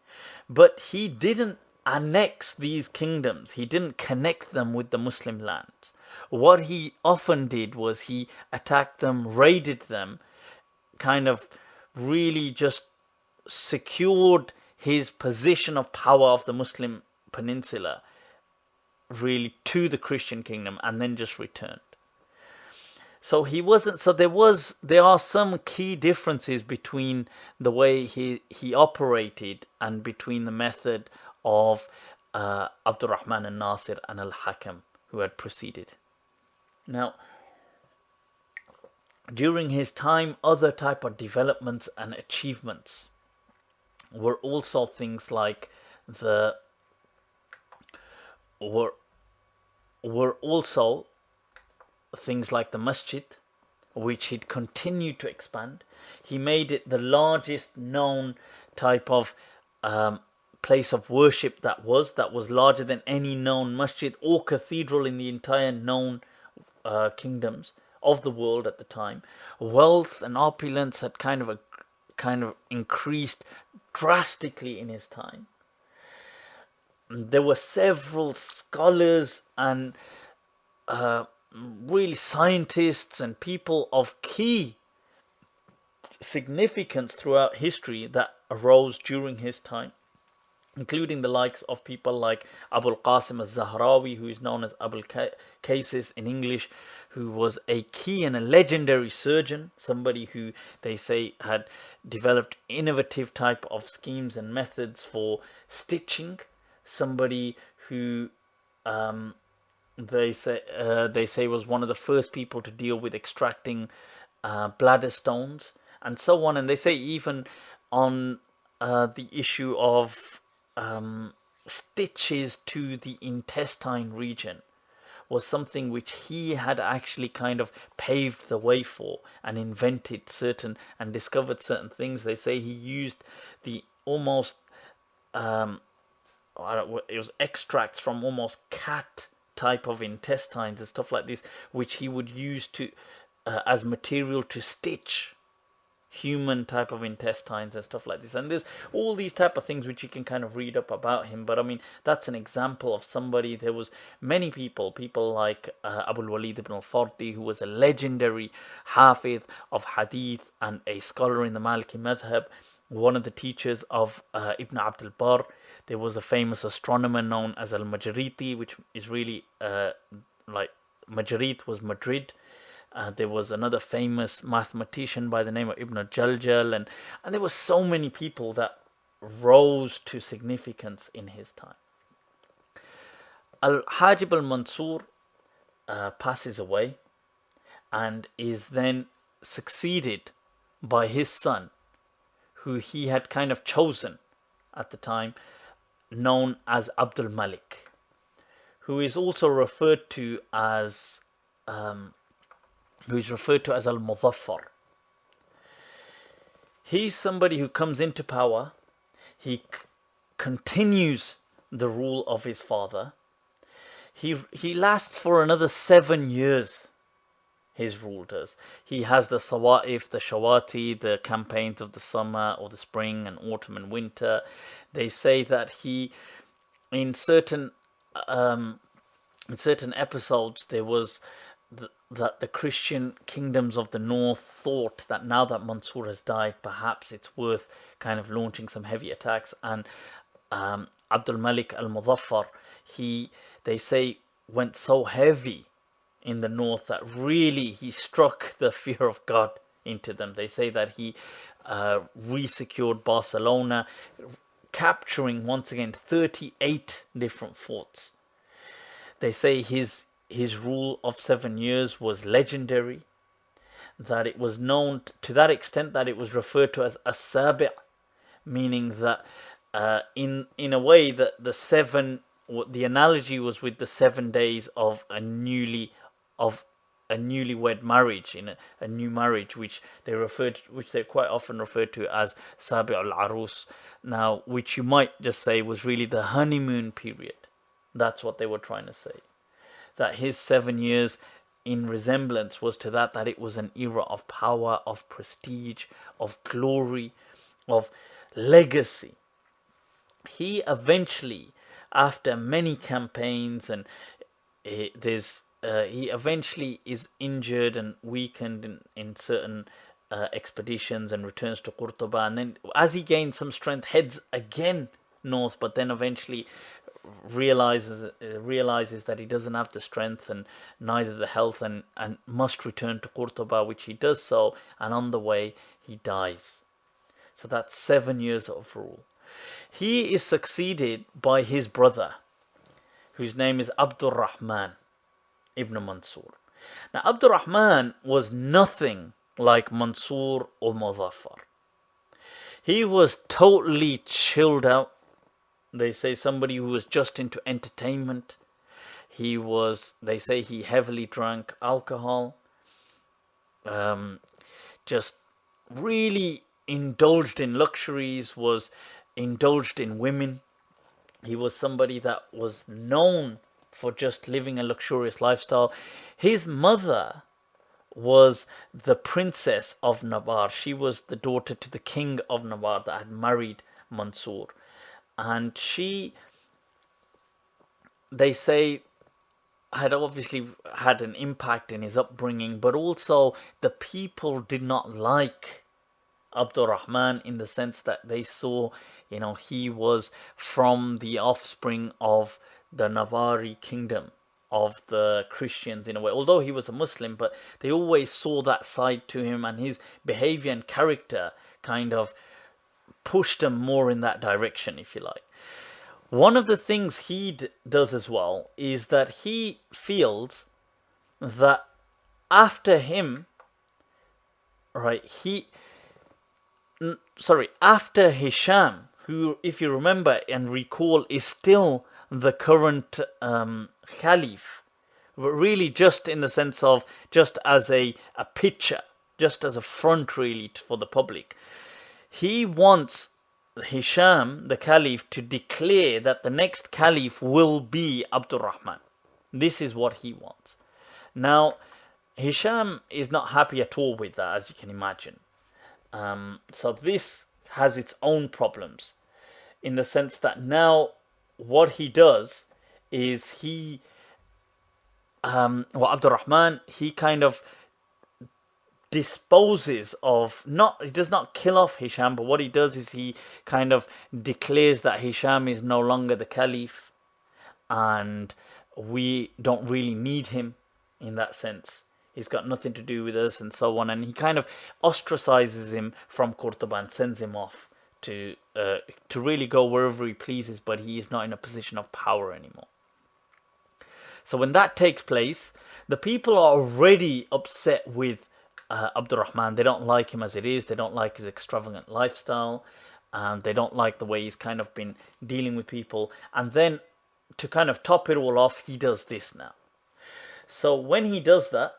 but he didn't annex these kingdoms. He didn't connect them with the Muslim lands. What he often did was he attacked them, raided them, kind of really just secured his position of power of the Muslim peninsula really to the Christian kingdom, and then just returned. So he wasn't. So there are some key differences between the way he operated and between the method of Abdurrahman al-Nasir and al-Hakam, who had preceded. Now, during his time, other type of developments and achievements were also things like were also things like the masjid, which he'd continued to expand. He made it the largest known type of place of worship that was larger than any known masjid or cathedral in the entire known kingdoms of the world at the time. Wealth and opulence had kind of increased drastically in his time. There were several scholars and really scientists and people of key significance throughout history that arose during his time, including the likes of people like Abul Qasim al-Zahrawi, who is known as Abul Qasis in English, who was a key and a legendary surgeon, somebody who they say had developed innovative type of schemes and methods for stitching, somebody who they say was one of the first people to deal with extracting bladder stones and so on. And they say even on the issue of stitches to the intestine region was something which he had actually kind of paved the way for and invented certain and discovered certain things. They say he used the almost it was extracts from almost cat type of intestines and stuff like this, which he would use to as material to stitch human type of intestines and stuff like this. And there's all these type of things which you can kind of read up about him. But I mean, that's an example of somebody. There was many people like Abu Walid ibn al-Fardi, who was a legendary Hafiz of Hadith and a scholar in the Maliki madhab, one of the teachers of Ibn Abd al-Barr. There was a famous astronomer known as al-Majriti, which is really like Majrit was Madrid. There was another famous mathematician by the name of Ibn Jaljal, and there were so many people that rose to significance in his time. Al-Hajib al-Mansur passes away and is then succeeded by his son, who he had kind of chosen at the time, known as al-Malik, who is also referred to as al-Muzaffar. He's somebody who comes into power. He continues the rule of his father. He lasts for another 7 years. His rule does. He has the Sawa'if, the Shawati, the campaigns of the summer or the spring and autumn and winter. They say that he, in certain episodes, there was that the Christian kingdoms of the north thought that now that Mansour has died, perhaps it's worth kind of launching some heavy attacks. And Abdul Malik al-Muzaffar, they say, went so heavy in the north that really he struck the fear of God into them. They say that he resecured Barcelona, capturing once again 38 different forts. They say his rule of 7 years was legendary, that it was known to that extent that it was referred to as as-sabi', meaning that in a way that the analogy was with the 7 days of a newlywed marriage, in a new marriage, which they quite often referred to as Sabi al-Arus, now, which you might just say was really the honeymoon period. That's what they were trying to say, that his 7 years in resemblance was to that it was an era of power, of prestige, of glory, of legacy. He eventually, after many campaigns, and he eventually is injured and weakened in certain expeditions, and returns to Qurtuba, and then as he gains some strength, heads again north, but then eventually realizes that he doesn't have the strength and neither the health, and must return to Qurtuba, which he does so, and on the way he dies. So that's 7 years of rule. He is succeeded by his brother, whose name is Abdul-Rahman ibn Mansour. Now, Abdul-Rahman was nothing like Mansour or Muzaffar. He was totally chilled out. They say somebody who was just into entertainment. They say he heavily drank alcohol. Just really indulged in luxuries, was indulged in women. He was somebody that was known for just living a luxurious lifestyle. His mother was the princess of Navarre. She was the daughter to the king of Navarre that had married Mansour. And she, they say, had obviously had an impact in his upbringing, but also the people did not like Abdul-Rahman in the sense that they saw, he was from the offspring of the Navarre kingdom, of the Christians in a way. Although he was a Muslim, but they always saw that side to him, and his behavior and character kind of pushed him more in that direction, if you like. One of the things he does as well is that he feels that after him, right, after Hisham, who, if you remember and recall, is still the current caliph, but really just in the sense of just as a picture, just as a front really for the public. He wants Hisham, the caliph, to declare that the next caliph will be Abdul-Rahman. This is what he wants. Now, Hisham is not happy at all with that, as you can imagine. So this has its own problems, in the sense that now what he does is Abdul-Rahman, he kind of disposes of, he does not kill off Hisham, but what he does is he kind of declares that Hisham is no longer the caliph, and we don't really need him in that sense. He's got nothing to do with us, and so on. And he kind of ostracizes him from Qurtuba and sends him off to really go wherever he pleases, but he is not in a position of power anymore. So when that takes place, the people are already upset with Abdul-Rahman. They don't like him as it is. They don't like his extravagant lifestyle, and they don't like the way he's kind of been dealing with people. And then to kind of top it all off, he does this now. So when he does that,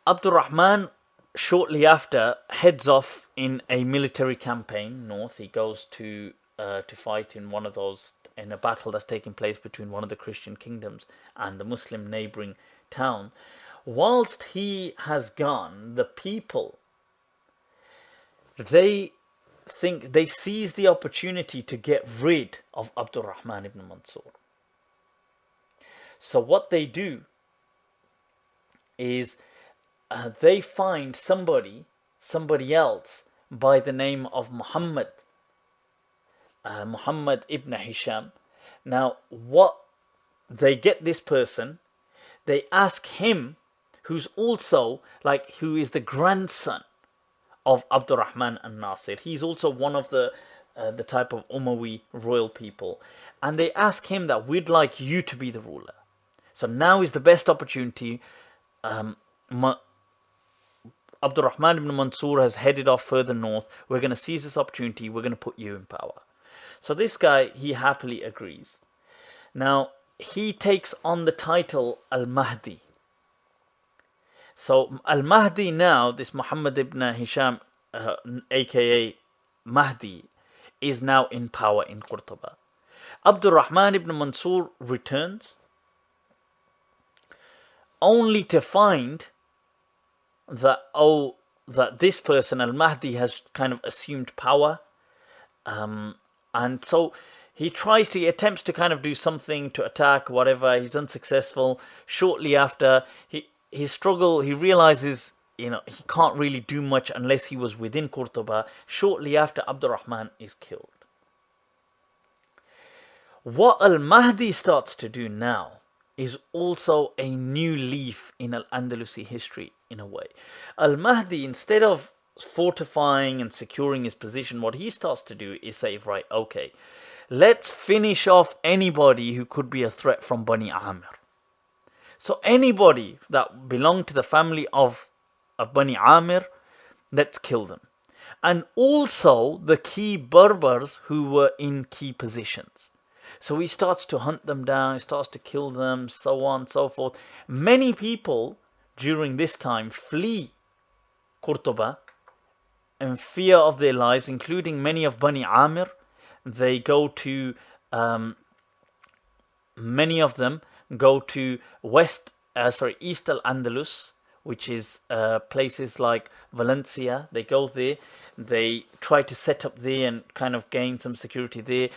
Abdul-Rahman shortly after heads off in a military campaign north. He goes to fight in a battle that's taking place between one of the Christian kingdoms and the Muslim neighboring town. Whilst he has gone, the people, they seize the opportunity to get rid of Abdul-Rahman ibn Mansour. So what they do is they find somebody else by the name of Muhammad ibn Hisham. Now, what they get this person, they ask him, who is the grandson of Abdul-Rahman al-Nasir. He's also one of the type of Umayyads royal people, and they ask him that we'd like you to be the ruler. So now is the best opportunity. Abdurrahman ibn Mansour has headed off further north. We're going to seize this opportunity. We're going to put you in power. So this guy, he happily agrees. Now, he takes on the title al-Mahdi. So al-Mahdi now, this Muhammad ibn Hisham, aka Mahdi, is now in power in Qurtuba. Abdurrahman ibn Mansour returns, only to find that, that this person, al-Mahdi, has kind of assumed power. And so he attempts to kind of do something to attack, whatever. He's unsuccessful. Shortly after, he realizes, he can't really do much unless he was within Qurtuba. Shortly after, Abdurrahman is killed. What al-Mahdi starts to do now is also a new leaf in Al-Andalusi history, in a way. Al-Mahdi, instead of fortifying and securing his position, what he starts to do is say, right, okay, let's finish off anybody who could be a threat from Bani Aamir. So anybody that belonged to the family of Bani Aamir, let's kill them. And also the key Berbers who were in key positions. So he starts to hunt them down, he starts to kill them, so on and so forth. Many people during this time flee Qurtuba in fear of their lives, including many of Bani Aamir. They go to, many of them go to East Al-Andalus, which is places like Valencia. They go there, they try to set up there and kind of gain some security there.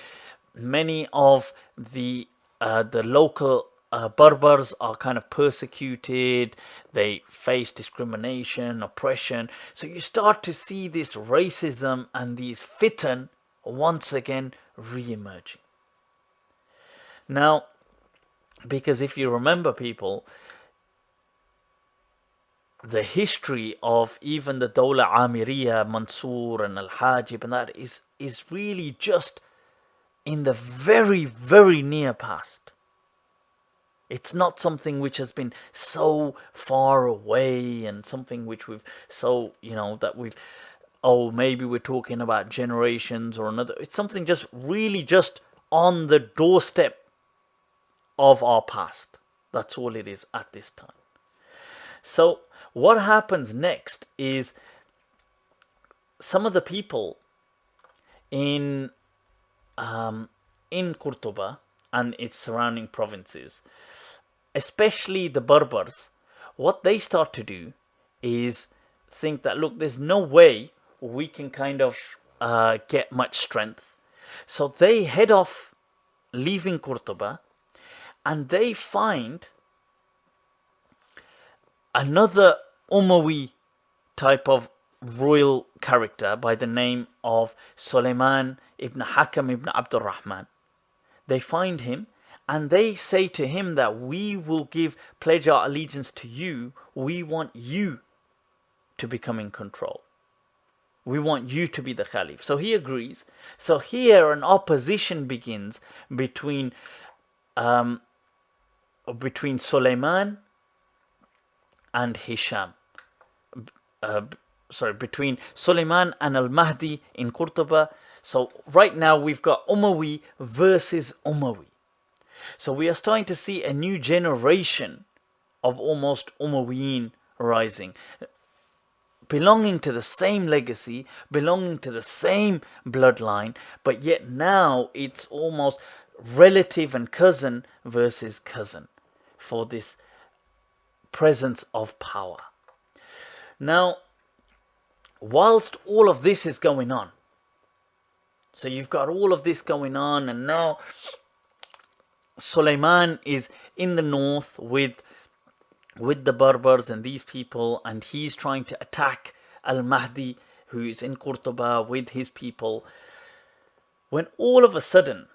Many of the local Berbers are kind of persecuted. They face discrimination, oppression. So you start to see this racism and these fitan once again re-emerging. Now, because if you remember, people, the history of even the Dawla Amiriya, Mansour and Al-Hajib, and that is really just in the very, very near past. It's not something which has been so far away and something which we've maybe we're talking about generations or another. It's something just really just on the doorstep of our past. That's all it is at this time. So what happens next is some of the people in Qurtuba and its surrounding provinces, especially the Berbers, what they start to do is think that, look, there's no way we can kind of get much strength. So they head off, leaving Qurtuba, and they find another Umayyi type of royal character by the name of Sulaiman ibn Hakham ibn Abdurrahman. They find him and they say to him that we will pledge our allegiance to you. We want you to become in control. We want you to be the Caliph. So he agrees. So here an opposition begins between Sulaiman and Hisham. Between Sulaiman and al-Mahdi in Qurtuba. So right now we've got Umayyi versus Umayyi. So we are starting to see a new generation of almost Umayyin rising, belonging to the same legacy, belonging to the same bloodline, but yet now it's almost relative and cousin versus cousin for this presence of power. Now, whilst all of this is going on, so you've got all of this going on, and now Sulaiman is in the north with the Berbers and these people, and he's trying to attack al-Mahdi, who is in Qurtuba with his people, when all of a sudden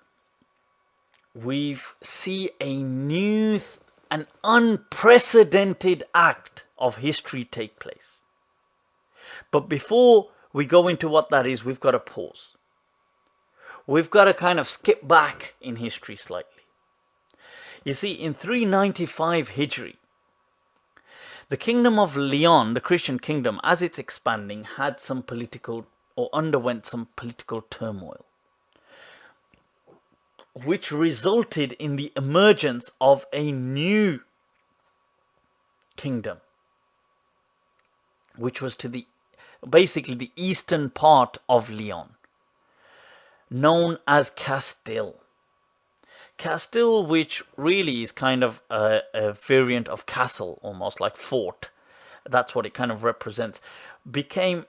we see a new, an unprecedented act of history take place. But before we go into what that is, we've got to pause. We've got to kind of skip back in history slightly. You see, in 395 Hijri, The kingdom of Leon, the Christian kingdom, as it's expanding, had some political or underwent some political turmoil, which resulted in the emergence of a new kingdom, which was to the basically the eastern part of Leon, known as Castile. Castile, which really is kind of a variant of castle, almost like fort. That's what it kind of represents.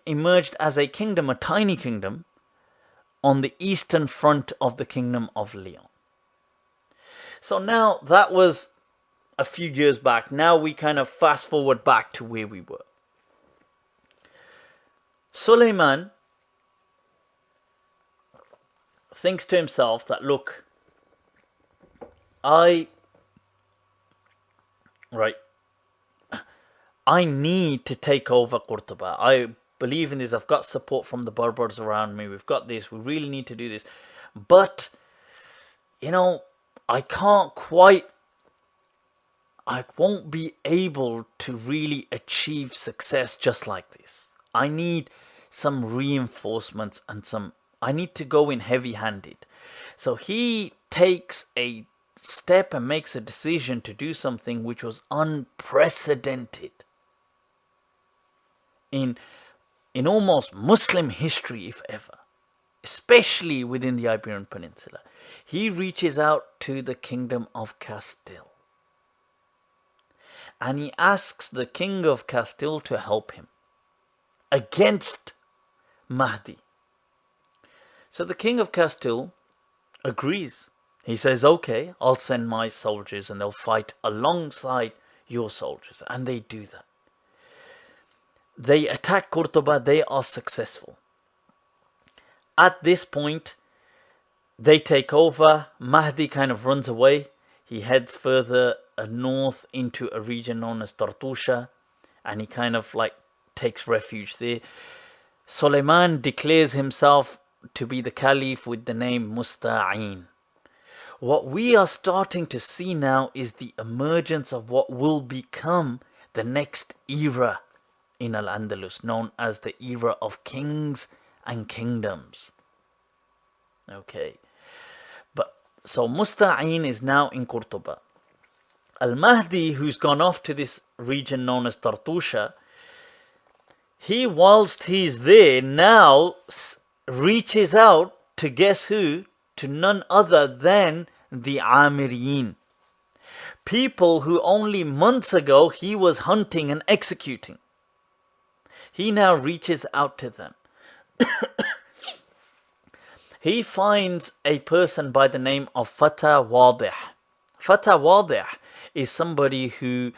Emerged as a kingdom, a tiny kingdom, on the eastern front of the kingdom of Leon. So now that was a few years back. Now we kind of fast forward back to where we were. Suleiman thinks to himself that, look, I need to take over Qurtuba. I believe in this. I've got support from the Berbers around me. We've got this. We really need to do this. But, you know, I won't be able to really achieve success just like this. I need some reinforcements and I need to go in heavy-handed. So he takes a step and makes a decision to do something which was unprecedented in almost Muslim history, if ever, especially within the Iberian Peninsula. He reaches out to the kingdom of Castile and he asks the king of Castile to help him against Mahdi. So the king of Castile agrees. He says, okay, I'll send my soldiers and they'll fight alongside your soldiers. And they do that. They attack Qurtuba. They are successful. At this point, they take over. Mahdi kind of runs away. He heads further north into a region known as Tartusha. And he kind of like takes refuge there. Suleiman declares himself to be the caliph with the name Musta'in. What we are starting to see now is the emergence of what will become the next era in Al-Andalus, known as the era of kings and kingdoms. Okay. So Musta'in is now in Qurtuba. Al-Mahdi, who's gone off to this region known as Tartusha, whilst he's there, now reaches out to guess who? To none other than the Amiriyin. People who only months ago he was hunting and executing. He now reaches out to them. He finds a person by the name of Fata Wadih. Fata Wadih is somebody who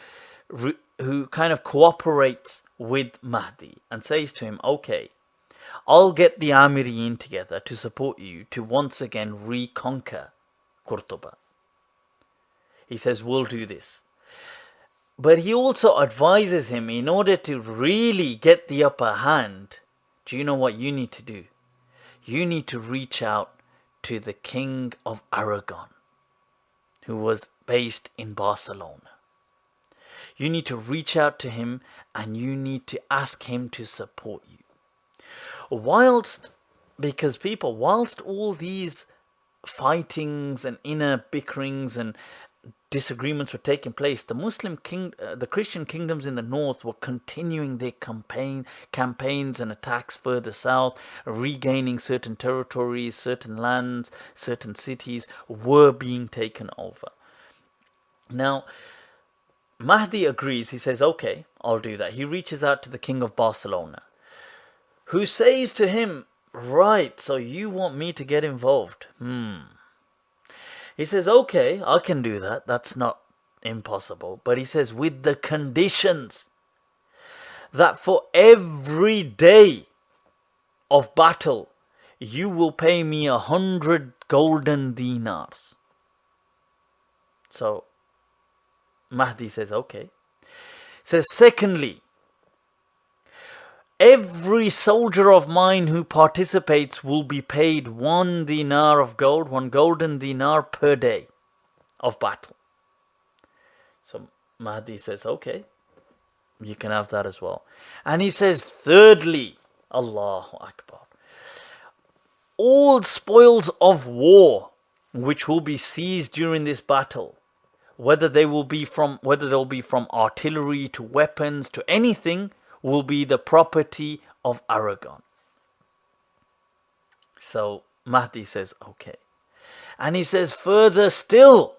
kind of cooperates with Mahdi and says to him, okay, I'll get the Amiriyin together to support you to once again reconquer Qurtuba. He says, we'll do this. But he also advises him, in order to really get the upper hand, do you know what you need to do? You need to reach out to the King of Aragon, who was based in Barcelona. You need to reach out to him and you need to ask him to support you. Whilst all these fightings and inner bickerings and disagreements were taking place, the Christian kingdoms in the north were continuing their campaigns and attacks further south, regaining certain territories, certain lands, certain cities were being taken over. Now, Mahdi agrees. He says, okay, I'll do that. He reaches out to the king of Barcelona, who says to him, right, so you want me to get involved? He says, okay, I can do that. That's not impossible. But he says, with the conditions that for every day of battle, you will pay me 100 golden dinars. So Mahdi says, okay. Says, secondly, every soldier of mine who participates will be paid 1 dinar of gold, 1 golden dinar per day of battle. So Mahdi says, okay. You can have that as well. And he says, thirdly, Allahu Akbar, all spoils of war which will be seized during this battle, whether they'll be from artillery to weapons to anything, will be the property of Aragon. So Mahdi says, okay. And he says, further still,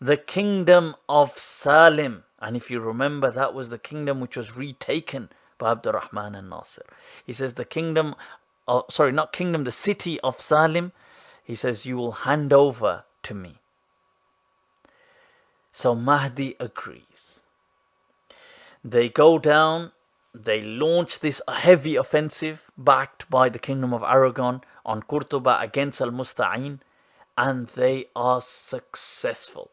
the kingdom of Salim. And if you remember, that was the kingdom which was retaken by Abdurrahman and Nasir. He says the kingdom, the city of Salim, he says, you will hand over to me. So Mahdi agrees. They go down, they launch this heavy offensive backed by the kingdom of Aragon on Qurtuba against al-Musta'in, and they are successful.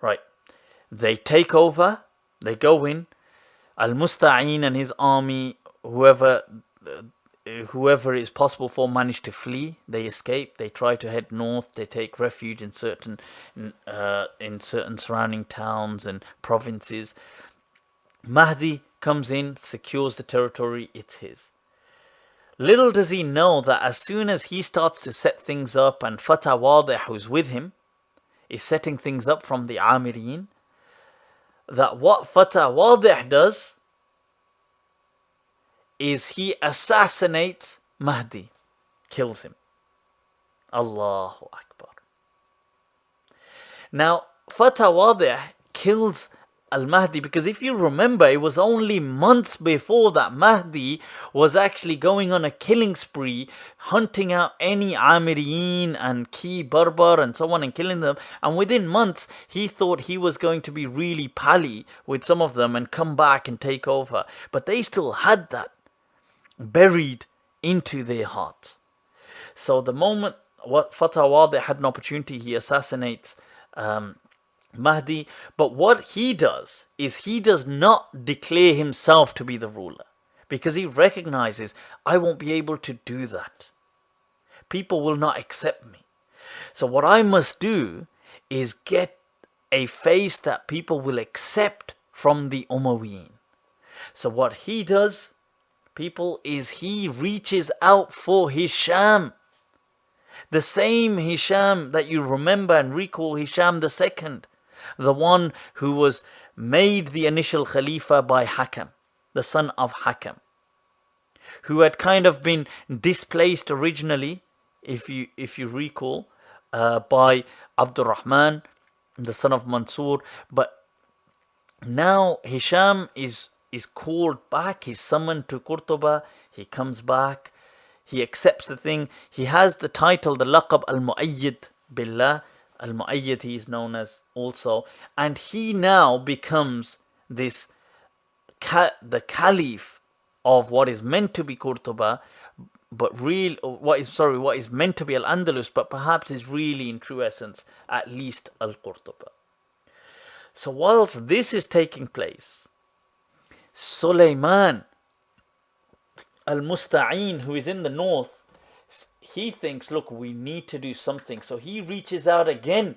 Right, they take over, they go in, al-Musta'in and his army, whoever is possible for, manage to flee. They escape, they try to head north, they take refuge in certain surrounding towns and provinces. Mahdi comes in, secures the territory, it's his. Little does he know that as soon as he starts to set things up, and Fatah Wadih, who's with him, is setting things up from the Amirin, that what Fatah Wadih does is he assassinates Mahdi, kills him. Allahu Akbar. Now, Fatah Wadih kills al-Mahdi because if you remember, it was only months before that Mahdi was actually going on a killing spree, hunting out any Amirin and key Barbar and so on and killing them. And within months, he thought he was going to be really pally with some of them and come back and take over. But they still had that buried into their hearts. So the moment Fatah Wadih had an opportunity, he assassinates Mahdi. But what he does is he does not declare himself to be the ruler, because he recognizes, I won't be able to do that. People will not accept me. So what I must do is get a face that people will accept from the Umayyads. So what he does, people, is he reaches out for Hisham. The same Hisham that you remember and recall, Hisham II. The one who was made the initial Khalifa by Hakham, the son of Hakham, who had kind of been displaced originally, if you recall, by Abdurrahman, the son of Mansour. But now Hisham is called back, he's summoned to Qurtuba, he comes back, he accepts the thing, he has the title, the laqab al-Muayyad billah, al-Muayyad he is known as also, and he now becomes the caliph of what is meant to be Qurtuba, but what is meant to be Al-Andalus, but perhaps is really in true essence at least Al-Qurtuba. So whilst this is taking place, Sulaiman al-Musta'in, who is in the north, he thinks, look, we need to do something. So he reaches out again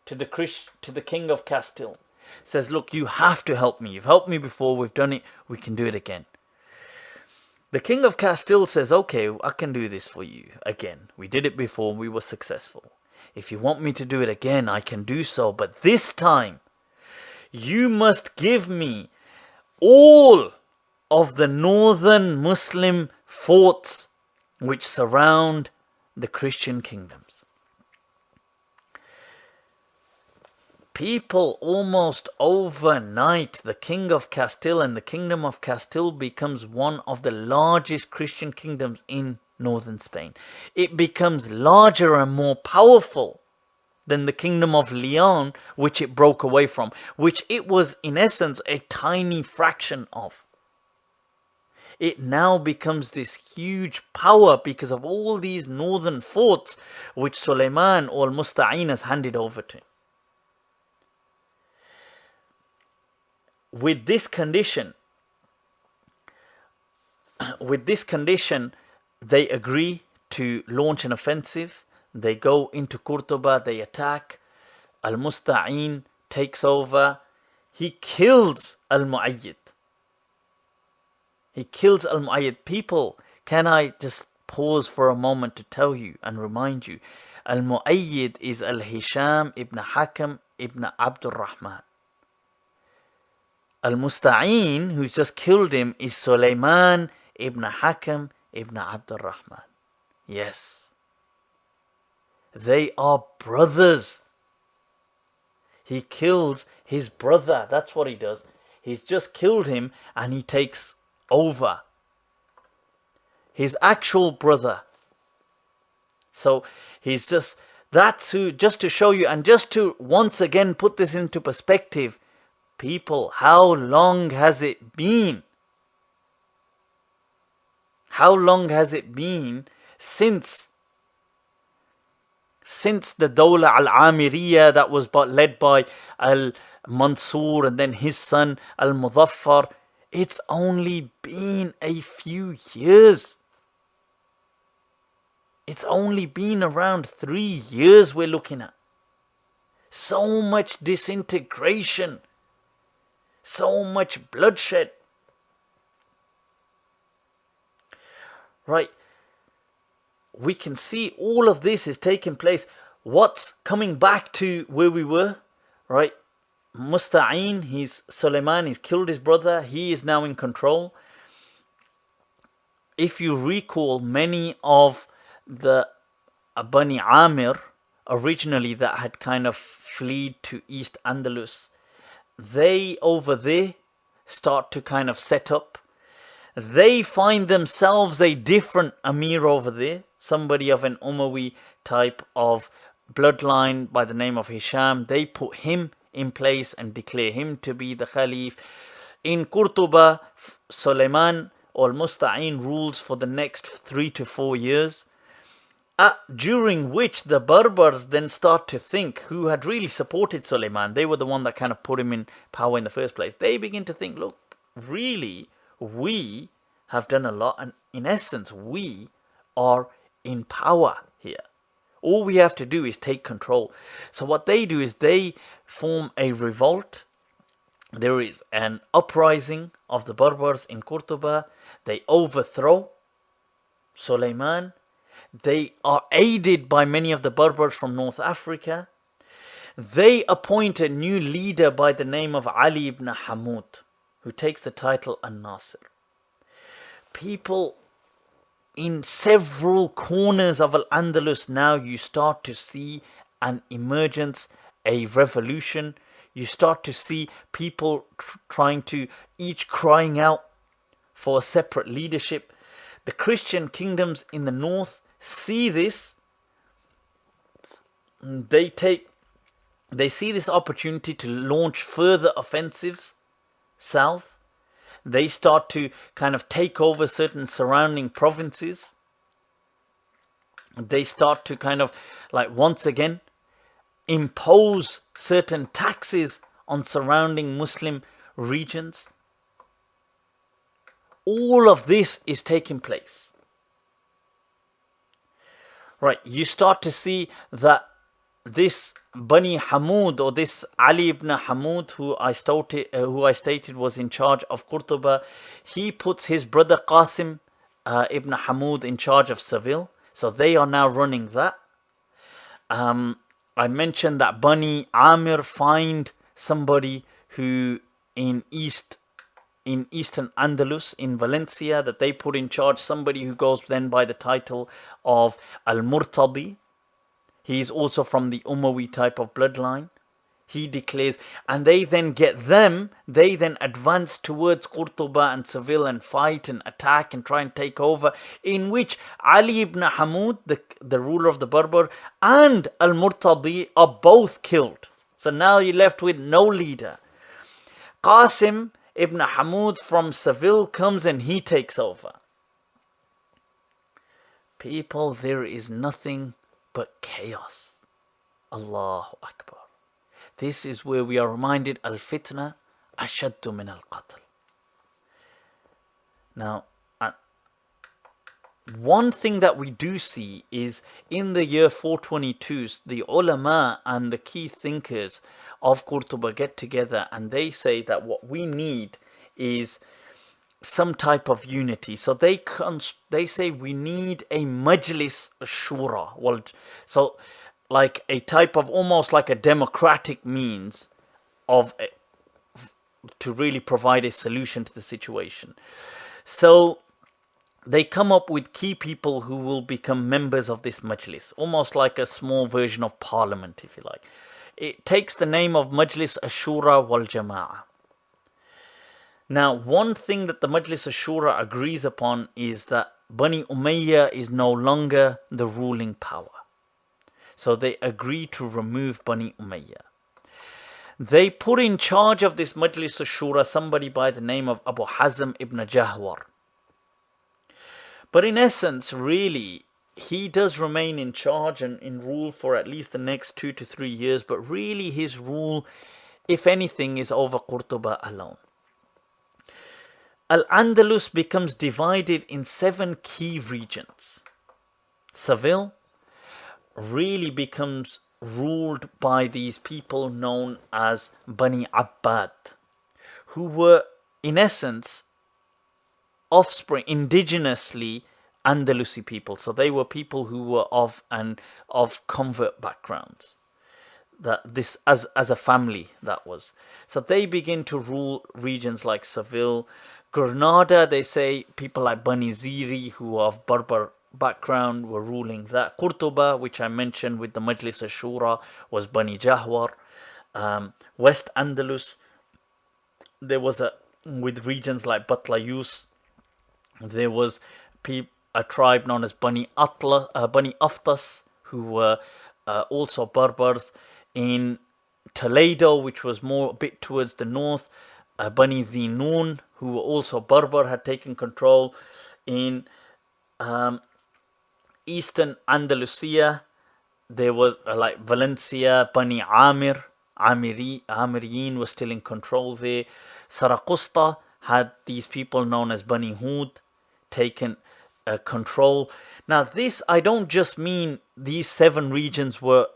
to the king of Castile. Says, look, you have to help me. You've helped me before. We've done it. We can do it again. The king of Castile says, okay, I can do this for you again. We did it before. We were successful. If you want me to do it again, I can do so. But this time, you must give me all of the northern Muslim forts which surround the Christian kingdoms. People, almost overnight, the king of Castile and the kingdom of Castile becomes one of the largest Christian kingdoms in northern Spain. It becomes larger and more powerful than the kingdom of Leon, which it broke away from, which it was in essence a tiny fraction of. It now becomes this huge power because of all these northern forts which Sulaiman or Al-Musta'in has handed over to him. With this condition, they agree to launch an offensive. They go into Qurtuba, they attack. Al-Musta'in takes over. he kills al-Mu'ayyid. He kills al-Mu'ayyid. People, can I just pause for a moment to tell you and remind you, al-Mu'ayyid is al-Hisham ibn Hakam ibn Abdul-Rahman. Al-Musta'in, who's just killed him, is Sulaiman ibn Hakam ibn Abdul-Rahman. Yes. They are brothers. He kills his brother. That's what he does. He's just killed him and he takes over. His actual brother. So he's just, that's who, just to show you and just to once again put this into perspective. People, how long has it been? How long has it been since the Dawla al-Amiriyya that was led by al-Mansur and then his son al-Muzaffar? It's only been a few years. It's only been around 3 years we're looking at. So much disintegration. So much bloodshed. Right. We can see all of this is taking place. What's coming back to where we were, right? Musta'in, he's Sulaiman, he's killed his brother. He is now in control. If you recall, many of the Bani Amir, originally that had kind of fled to East Andalus, they over there start to kind of set up. They find themselves a different Amir over there, somebody of an Umayyi type of bloodline by the name of Hisham. They put him in place and declare him to be the Khalif. In Qurtuba, Sulaiman or Musta'in rules for the next 3 to 4 years, during which the Berbers then start to think, who had really supported Sulaiman, they were the one that kind of put him in power in the first place. They begin to think, look, really, we have done a lot, and in essence, we are in power here. All we have to do is take control. So what they do is they form a revolt. There is an uprising of the Berbers in Qurtuba. They overthrow Sulaiman. They are aided by many of the Berbers from North Africa. They appoint a new leader by the name of Ali ibn Hamud, who takes the title al-Nasir. People in several corners of Al-Andalus now, you start to see an emergence, a revolution. You start to see people trying to, each crying out for a separate leadership. The Christian kingdoms in the north see this. They see this opportunity to launch further offensives south. They start to kind of take over certain surrounding provinces. They start to kind of like once again impose certain taxes on surrounding Muslim regions. All of this is taking place. Right, you start to see that this Bani Hamud, or this Ali ibn Hamud, who I stated was in charge of Qurtuba, he puts his brother Qasim ibn Hamud in charge of Seville. So they are now running that. I mentioned that Bani Amir find somebody who in Eastern Andalus, in Valencia, that they put in charge, somebody who goes then by the title of Al-Murtadi. He's also from the Umayyi type of bloodline. He declares, and they then advance towards Qurtuba and Seville and fight and attack and try and take over, in which Ali ibn Hamud, the ruler of the Berber, and Al-Murtadi are both killed. So now you're left with no leader. Qasim ibn Hamud from Seville comes and he takes over. People, there is nothing but chaos. Allahu Akbar. This is where we are reminded, al-fitna ashaddu min al-qatl. Now, one thing that we do see is in the year 422, the ulama and the key thinkers of Qurtuba get together and they say that what we need is some type of unity. So they say we need a majlis shura. Well, so like a type of almost like a democratic means of to really provide a solution to the situation. So they come up with key people who will become members of this majlis, almost like a small version of parliament, if you like. It takes the name of Majlis Ashura wal Jama'ah. Now, one thing that the Majlis Ashura agrees upon is that Bani Umayyah is no longer the ruling power. So they agree to remove Bani Umayyah. They put in charge of this Majlis Ashura somebody by the name of Abu Hazm ibn Jahwar. But in essence, really, he does remain in charge and in rule for at least the next 2 to 3 years. But really his rule, if anything, is over Qurtuba alone. Al-Andalus becomes divided in 7 key regions. Seville really becomes ruled by these people known as Bani Abbad, who were in essence offspring, indigenously Andalusi people. So they were people who were of convert backgrounds. That this as a family, that was. So they begin to rule regions like Seville. Granada, they say people like Bani Ziri, who are of Berber background, were ruling that. Qurtuba, which I mentioned with the Majlis Ashura, was Bani Jahwar. West Andalus, there was with regions like Batlayus, there was a tribe known as Bani Aftas, who were also Berbers. In Toledo, which was more a bit towards the north, Bani Dhinun, who were also Berber, had taken control. In eastern Andalusia, there was like Valencia, Bani Aamir, Amiriyin were still in control there. Saraqusta had these people known as Bani Hud taken control. Now this, I don't just mean these 7 regions were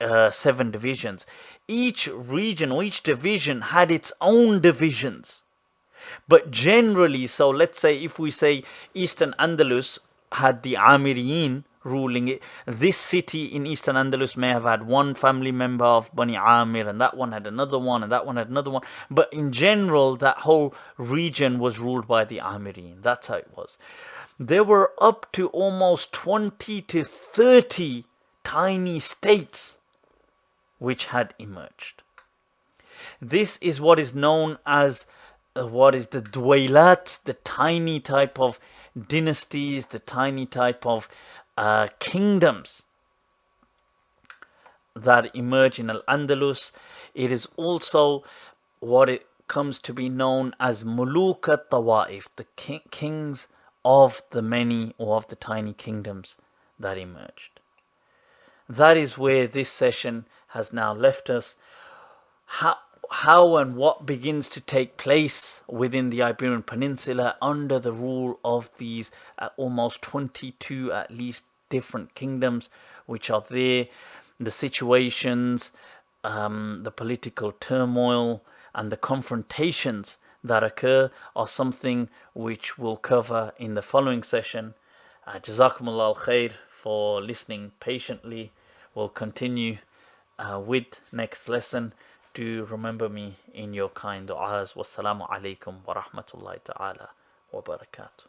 7 divisions. Each region or each division had its own divisions. But generally, so let's say if we say Eastern Andalus had the Amiriyin ruling it, this city in Eastern Andalus may have had one family member of Bani Amir, and that one had another one, and that one had another one. But in general, that whole region was ruled by the Amiriyin. That's how it was. There were up to almost 20 to 30 tiny states which had emerged. This is what is known as what is the Dwaylat, the tiny type of dynasties, the tiny type of kingdoms that emerge in Al-Andalus. It is also what it comes to be known as Muluk al-Tawaif, the kings of the many or of the tiny kingdoms that emerged. That is where this session has now left us. How and what begins to take place within the Iberian Peninsula under the rule of these almost 22 at least different kingdoms which are there, the situations, the political turmoil and the confrontations that occur are something which we'll cover in the following session. Jazakumullah al-khair for listening patiently. We'll continue with next lesson. Do remember me in your kind du'as. Wassalamu alaikum wa rahmatullahi ta'ala wa barakatuh.